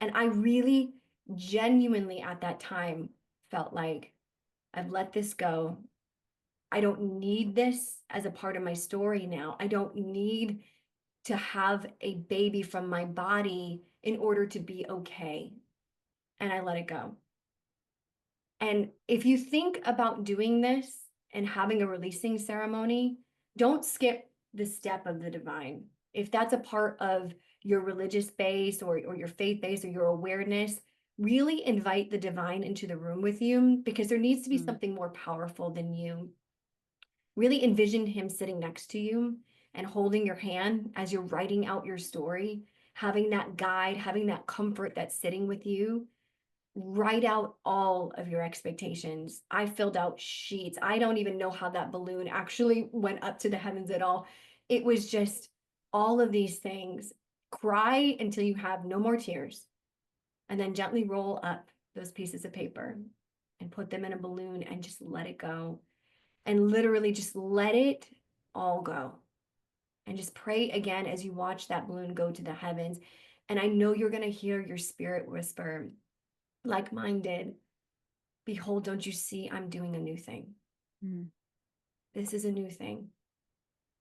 And I really genuinely at that time felt like I've let this go. I don't need this as a part of my story now. I don't need to have a baby from my body in order to be okay. And I let it go. And if you think about doing this and having a releasing ceremony, don't skip the step of the divine. If that's a part of your religious base or your faith base or your awareness, really invite the divine into the room with you because there needs to be Mm. something more powerful than you. Really envision him sitting next to you and holding your hand as you're writing out your story, having that guide, having that comfort that's sitting with you. Write out all of your expectations. I filled out sheets. I don't even know how that balloon actually went up to the heavens at all. It was just all of these things. Cry until you have no more tears, and then gently roll up those pieces of paper and put them in a balloon and just let it go. And literally just let it all go. And just pray again as you watch that balloon go to the heavens. And I know you're going to hear your spirit whisper, like mine did, behold, don't you see I'm doing a new thing? Mm. This is a new thing.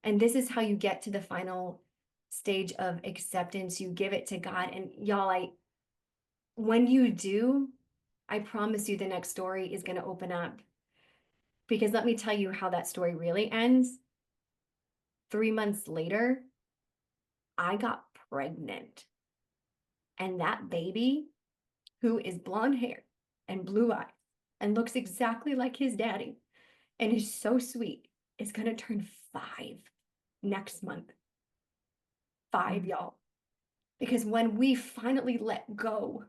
And this is how you get to the final stage of acceptance. You give it to God. And y'all, when you do, I promise you the next story is going to open up. Because let me tell you how that story really ends. 3 months later, I got pregnant. And that baby, who is blonde hair and blue eyes and looks exactly like his daddy, and is so sweet, is going to turn 5 next month. 5, Mm. y'all. Because when we finally let go,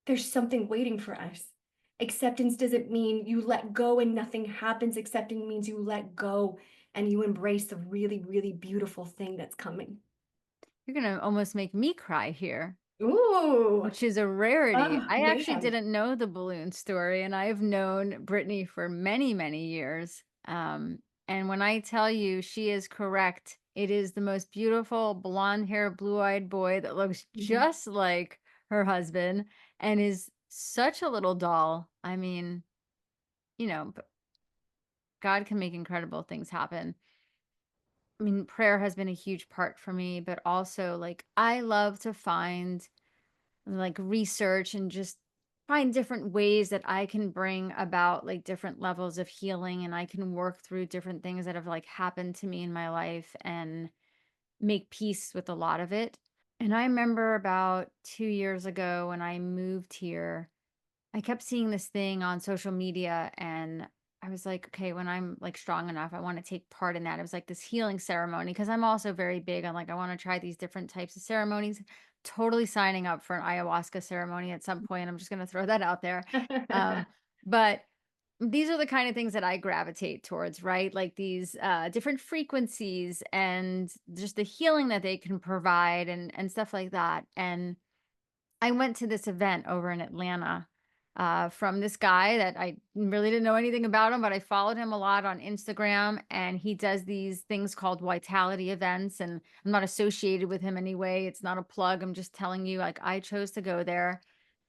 there's something waiting for us. Acceptance doesn't mean you let go and nothing happens. Accepting means you let go and you embrace the really, really beautiful thing that's coming. You're going to almost make me cry here, Ooh, which is a rarity. oh I actually man. didn't know the balloon story, and I've known Brittany for many, many years. And when I tell you she is correct, it is the most beautiful blonde hair, blue-eyed boy that looks Mhm. just like her husband and is such a little doll. I mean, God can make incredible things happen. I mean, prayer has been a huge part for me, but also like I love to find like research and just find different ways that I can bring about like different levels of healing and I can work through different things that have like happened to me in my life and make peace with a lot of it. And I remember about 2 years ago when I moved here, I kept seeing this thing on social media and I was like, okay, when I'm like strong enough, I want to take part in that. It was like this healing ceremony because I'm also very big on like, I want to try these different types of ceremonies. Totally signing up for an ayahuasca ceremony at some point. I'm just going to throw that out there. But these are the kind of things that I gravitate towards, right? Like these different frequencies and just the healing that they can provide and stuff like that. And I went to this event over in Atlanta from this guy that I really didn't know anything about him, but I followed him a lot on Instagram, and he does these things called vitality events. And I'm not associated with him anyway. It's not a plug. I'm just telling you, like, I chose to go there,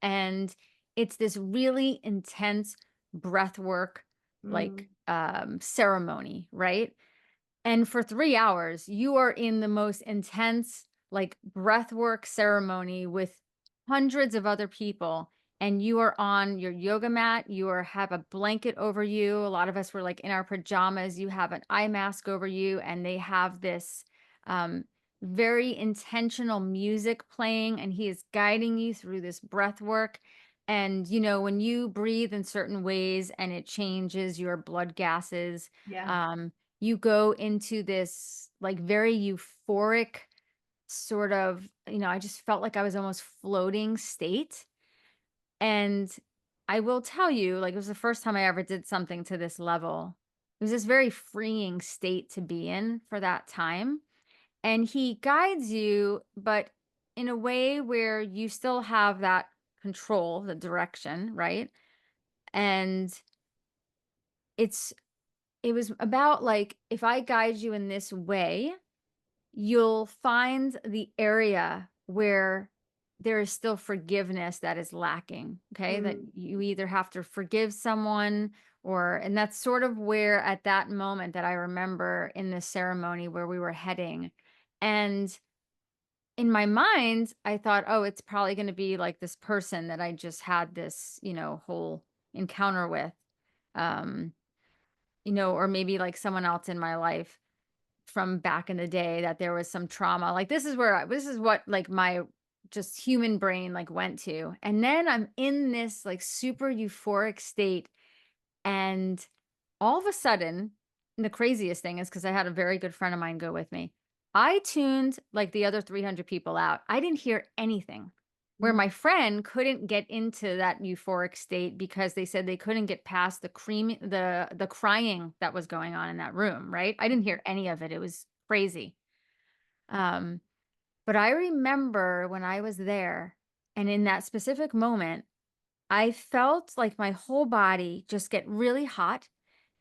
and it's this really intense breath work, like Mm, ceremony, right? And for 3 hours, you are in the most intense, like, breathwork ceremony with hundreds of other people, and you are on your yoga mat, have a blanket over you. A lot of us were, like, in our pajamas. You have an eye mask over you, and they have this, um, very intentional music playing, and he is guiding you through this breath work. And, when you breathe in certain ways and it changes your blood gases, yeah. you go into this like very euphoric sort of, I just felt like I was almost floating state. And I will tell you, like, it was the first time I ever did something to this level. It was this very freeing state to be in for that time. And he guides you, but in a way where you still have that control, the direction, right? And it's it was about like, if I guide you in this way, you'll find the area where there is still forgiveness that is lacking, okay? That Mm, you either have to forgive someone, or and that's sort of where at that moment that I remember in this ceremony where we were heading. And in my mind, I thought, "Oh, it's probably gonna be like this person that I just had this, whole encounter with." Um, or maybe like someone else in my life from back in the day, that there was some trauma. Like this is what like my just human brain like went to. And then I'm in this like super euphoric state, and all of a sudden, and the craziest thing is because I had a very good friend of mine go with me. I tuned like the other 300 people out. I didn't hear anything. Where mm, my friend couldn't get into that euphoric state because they said they couldn't get past the crying that was going on in that room, right? I didn't hear any of it. It was crazy. Um, but I remember when I was there and in that specific moment, I felt like my whole body just get really hot,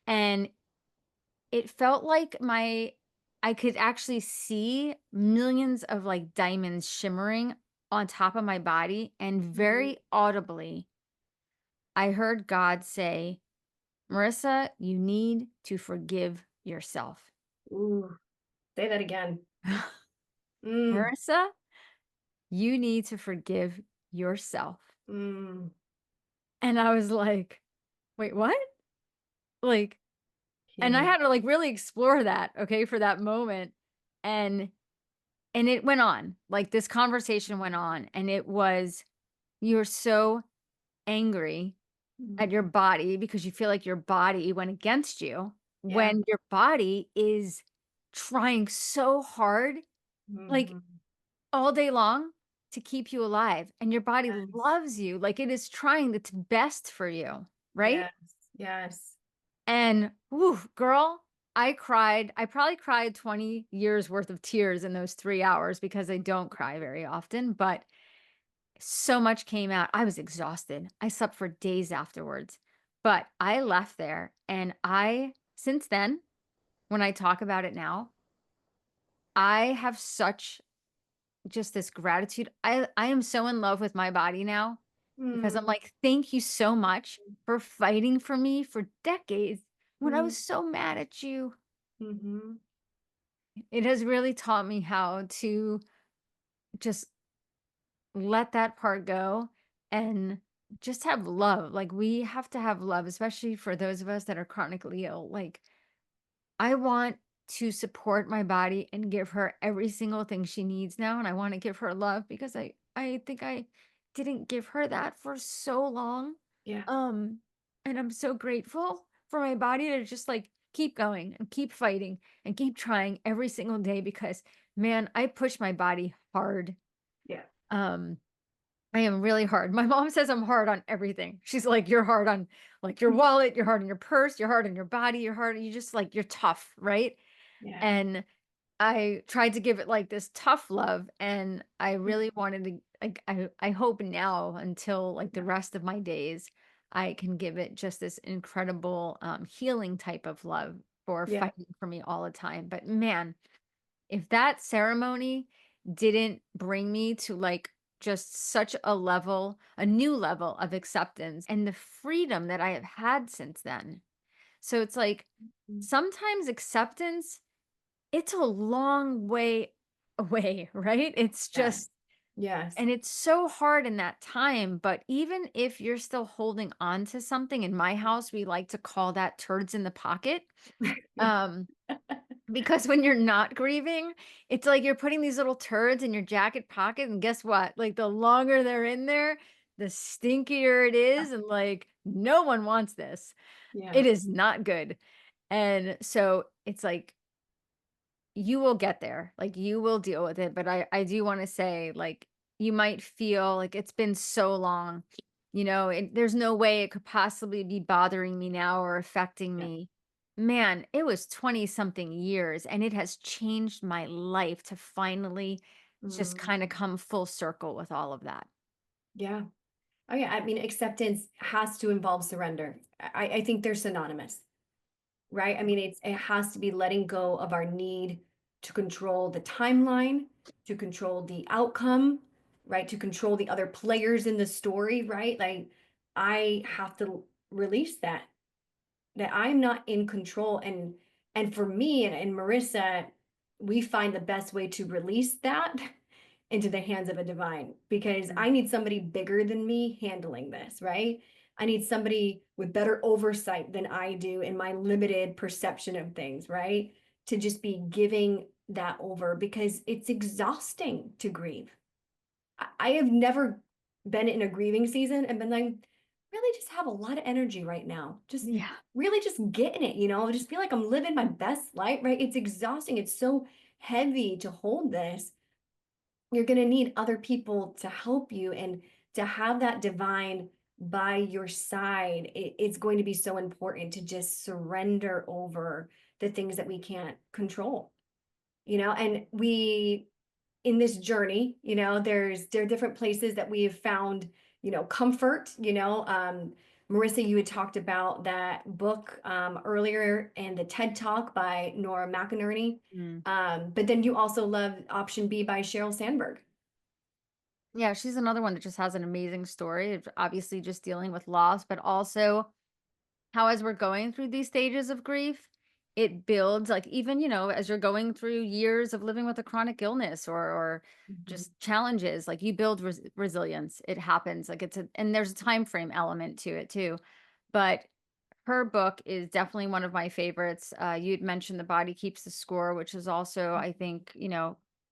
and it felt like I could actually see millions of like diamonds shimmering on top of my body, and mm. very audibly I heard God say, "Marissa, you need to forgive yourself." Ooh, say that again. Mm, Marissa, you need to forgive yourself. mm. And I was like, "Wait, what?" Like, and I Yeah. had to like really explore that, okay, for that moment. And it went on. Like this conversation went on, and it was, you're so angry at Mm, your body because you feel like your body went against you, yeah. when your body is trying so hard, like Mhm. all day long, to keep you alive, and your body Yes. loves you, like it is trying its best for you, right? Yes. Yes. And woo, girl, I cried. I probably cried 20 years worth of tears in those 3 hours because I don't cry very often, but so much came out. I was exhausted. I slept for days afterwards. But I left there, and since then, when I talk about it now, I have such just this gratitude. I am so in love with my body now, because I'm Mm, like, thank you so much for fighting for me for decades when I mm, was so mad at you. mhm. It has really taught me how to just let that part go and just have love. Like, we have to have love, especially for those of us that are chronically ill. Like, I want to support my body and give her every single thing she needs now, and I want to give her love because I think I didn't give her that for so long. Yeah. Um and I'm so grateful for my body to just like keep going and keep fighting and keep trying every single day, because man, I push my body hard. Yeah. Um I am really hard. My mom says I'm hard on everything. She's like, "You're hard on, like, your wallet, you're hard on your purse, you're hard on your body, you just, like, you're tough," right? Yeah. And I tried to give it, like, this tough love, and I Mm, really wanted to, like, I hope now until, like, the yeah. rest of my days, I can give it just this incredible, healing type of love for Yeah. fighting for me all the time. But man, if that ceremony didn't bring me to like just such a new level of acceptance and the freedom that I have had since then. So it's like Mm. sometimes acceptance, it's a long way away, right? It's Yes. just, Yes. and it's so hard in that time. But even if you're still holding on to something, in my house, we like to call that turds in the pocket. Um, because when you're not grieving, it's like you're putting these little turds in your jacket pocket, and guess what? Like, the longer they're in there, the stinkier it is, and, like, no one wants this. Yeah. It is not good. And so it's like you will get there. Like you will deal with it, but I do want to say like you might feel like it's been so long. There's no way it could possibly be bothering me now or affecting Yeah. me. Man, it was 20 something years and it has changed my life to finally just Mm, kind of come full circle with all of that. yeah. Oh, yeah. I mean, acceptance has to involve surrender. I think they're synonymous, right? I mean, it has to be letting go of our need to control the timeline, to control the outcome, right? To control the other players in the story, right? Like, I have to release that I'm not in control. And for me and Marissa, we find the best way to release that into the hands of a divine, because Mm. I need somebody bigger than me handling this, right? I need somebody with better oversight than I do in my limited perception of things, right? To just be giving that over, because it's exhausting to grieve. I have never been in a grieving season and been like, really just have a lot of energy right now. Just Yeah. really just getting it, just feel like I'm living my best life, right? It's exhausting. It's so heavy to hold this. You're going to need other people to help you, and to have that divine by your side. It's going to be so important to just surrender over the things that we can't control, and we in this journey, there are different places that we have found, comfort, Marissa, you had talked about that book earlier, and the TED Talk by Nora McInerney. Mm. But then you also love Option B by Sheryl Sandberg. Yeah, she's another one that just has an amazing story of obviously just dealing with loss, but also how as we're going through these stages of grief, it builds like even, as you're going through years of living with a chronic illness or Mhm. just challenges, like you build resilience. It happens. Like and there's a time frame element to it too. But her book is definitely one of my favorites. You'd mentioned The Body Keeps the Score, which is also, I think,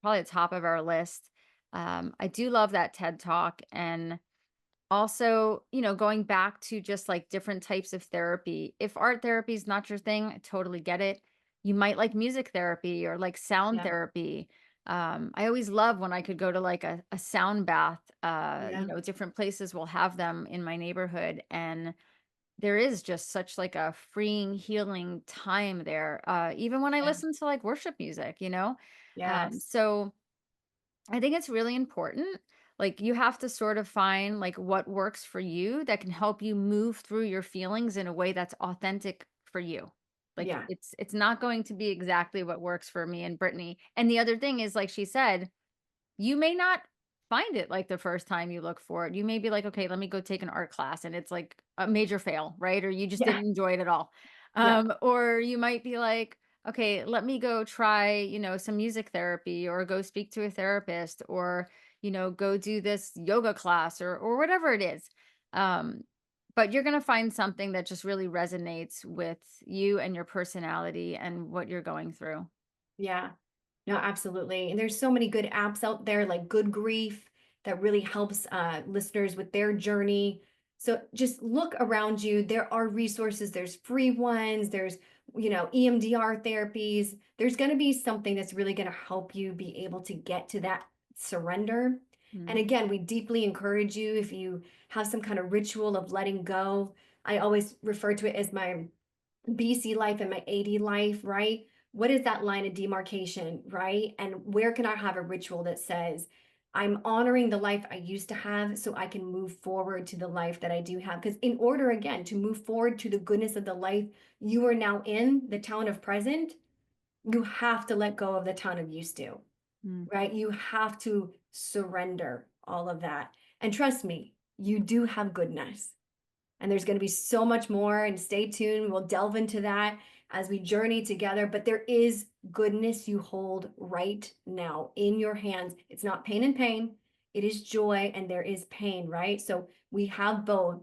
probably the top of our list. I do love that TED Talk. And also, going back to just like different types of therapy. If art therapy is not your thing, I totally get it. You might like music therapy or like sound Yeah, therapy. I always love when I could go to like a sound bath. yeah, Different places will have them in my neighborhood. And there is just such like a freeing, healing time there. Even when I yeah, listen to like worship music. yes, So I think it's really important. Like you have to sort of find like what works for you that can help you move through your feelings in a way that's authentic for you. Like yeah, it's not going to be exactly what works for me and Brittany. And the other thing is, like she said, you may not find it like the first time you look for it. You may be like, "Okay, let me go take an art class," and it's like a major fail, right? Or you just yeah, didn't enjoy it at all. yeah, Or you might be like, "Okay, let me go try, some music therapy or go speak to a therapist or, go do this yoga class or whatever it is." Um, but you're gonna find something that just really resonates with you and your personality and what you're going through. yeah. No, absolutely. And there's so many good apps out there like Good Grief that really helps listeners with their journey. So just look around you. There are resources, there's free ones, there's, EMDR therapies. There's going to be something that's really going to help you be able to get to that surrender. And Mm, again, we deeply encourage you, if you have some kind of ritual of letting go. I always refer to it as my BC life and my AD life, right? What is that line of demarcation, right? And where can I have a ritual that says, I'm honoring the life I used to have so I can move forward to the life that I do have? Because in order, again, to move forward to the goodness of the life you are now in, the town of present, you have to let go of the town of used to, mm. right? You have to surrender all of that. And trust me, you do have goodness. And there's going to be so much more, and stay tuned. We'll delve into that as we journey together. But there is goodness you hold right now in your hands. It's not pain and pain, it is joy, and there is pain, right? So we have both.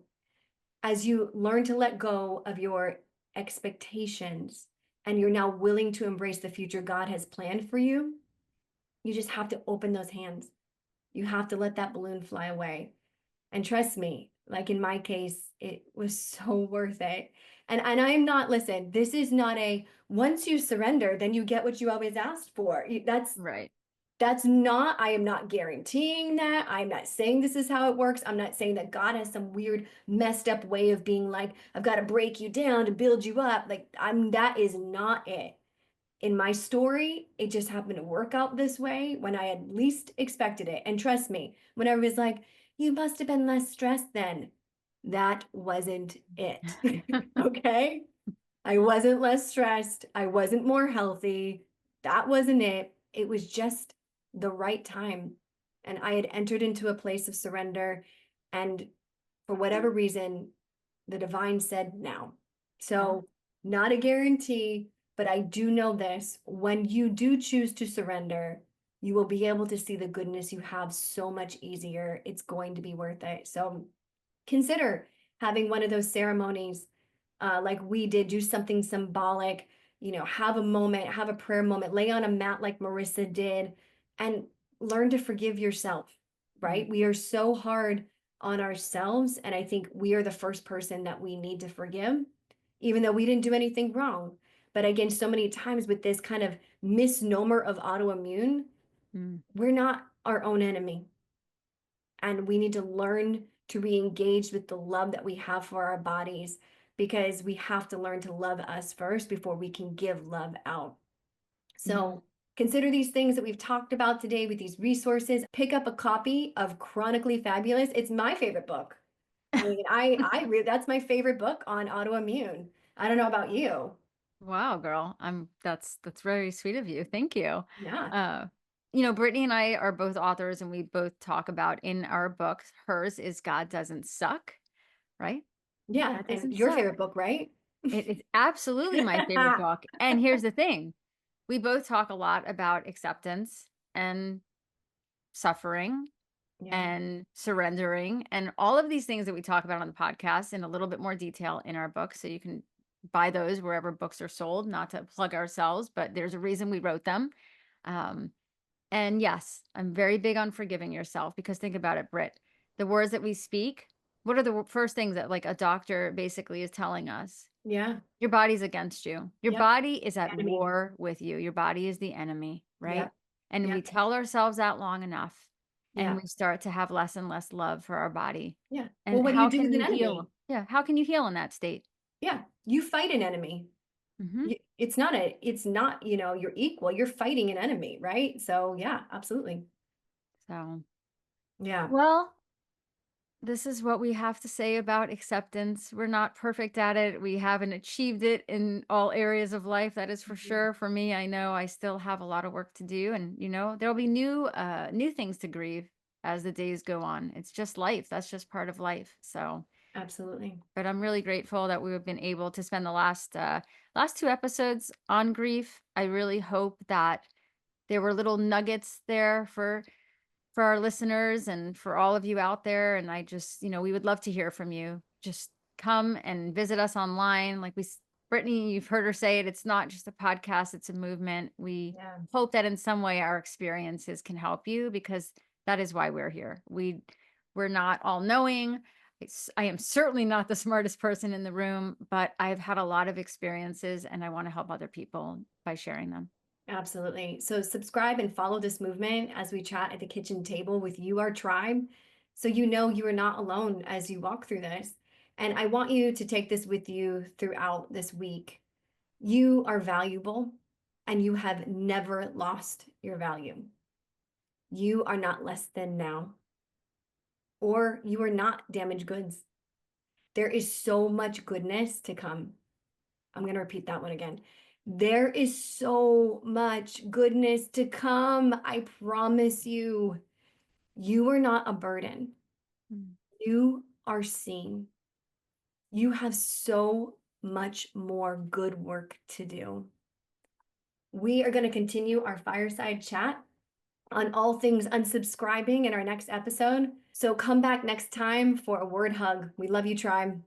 As you learn to let go of your expectations and you're now willing to embrace the future God has planned for you, you just have to open those hands. You have to let that balloon fly away. And trust me, Like in my case, it was so worth it. And I'm not, listen, this is not a once you surrender, then you get what you always asked for. Right. That's not, I am not guaranteeing that. I'm not saying this is how it works. I'm not saying that God has some weird, messed up way of being like, I've got to break you down to build you up. Like, that is not it. In my story, it just happened to work out this way when I had least expected it. And trust me, when I was like, you must have been less stressed then, that wasn't it. Okay. I wasn't less stressed. I wasn't more healthy. That wasn't it. It was just the right time. And I had entered into a place of surrender. And for whatever reason, the divine said now. Yeah. So, not a guarantee, but I do know this: when you do choose to surrender, you will be able to see the goodness you have so much easier. It's going to be worth it. So, consider having one of those ceremonies like we did, do something symbolic, have a moment, have a prayer moment, lay on a mat like Marisa did, and learn to forgive yourself, Mm. right? We are so hard on ourselves. And I think we are the first person that we need to forgive, even though we didn't do anything wrong. But again, so many times with this kind of misnomer of autoimmune, Mm. we're not our own enemy. And we need to learn to re-engage with the love that we have for our bodies, because we have to learn to love us first before we can give love out. Mm. So consider these things that we've talked about today with these resources. Pick up a copy of Chronically Fabulous. It's my favorite book. I mean, I really, that's my favorite book on autoimmune. I don't know about you. Wow, girl. That's very sweet of you. Thank you. Yeah. Uh, Brittany and I are both authors and we both talk about in our book, hers is God Doesn't Suck, right? Yeah. God And doesn't your suck. favorite book, right? It is absolutely my favorite book. And here's the thing. We both talk a lot about acceptance and suffering Yeah. and surrendering and all of these things that we talk about on the podcast in a little bit more detail in our book. So you can buy those wherever books are sold, not to plug ourselves, but there's a reason we wrote them. Um, and yes, I'm very big on forgiving yourself because think about it, Britt, the words that we speak, what are the first things that like a doctor basically is telling us? Yeah. Your body's against you. Your Yep. body is at Enemy. war with you. Your body is the enemy, right? Yep. And we Yep. tell ourselves that long enough, and Yeah. we start to have less and less love for our body. Yeah. Well, And what do you how do can with an you enemy? heal? Yeah, how can you heal in that state? Yeah. You fight an enemy. Mhm. It's not, you're equal. You're fighting an enemy, right? So yeah, absolutely. So, Yeah. well, this is what we have to say about acceptance. We're not perfect at it. We haven't achieved it in all areas of life. That is for Mhm. sure. For me, I know I still have a lot of work to do, and there'll be new things to grieve as the days go on. It's just life. That's just part of life. So, Absolutely. but I'm really grateful that we've been able to spend the last two episodes on grief. I really hope that there were little nuggets there for our listeners and for all of you out there. And I just, we would love to hear from you. Just come and visit us online. Brittany, you've heard her say it. It's not just a podcast, it's a movement. We Yeah. hope that in some way our experiences can help you because that is why we're here. We're not all knowing. I am certainly not the smartest person in the room, but I've had a lot of experiences and I want to help other people by sharing them. Absolutely. So subscribe and follow this movement as we chat at the kitchen table with you, our tribe, so you know you are not alone as you walk through this. And I want you to take this with you throughout this week. You are valuable and you have never lost your value. You are not less than now, or you are not damaged goods. There is so much goodness to come. I'm going to repeat that one again. There is so much goodness to come. I promise you. You are not a burden. Mm. You are seen. You have so much more good work to do. We are going to continue our fireside chat on all things unsubscribing in our next episode. So come back next time for a word hug. We love you, tribe.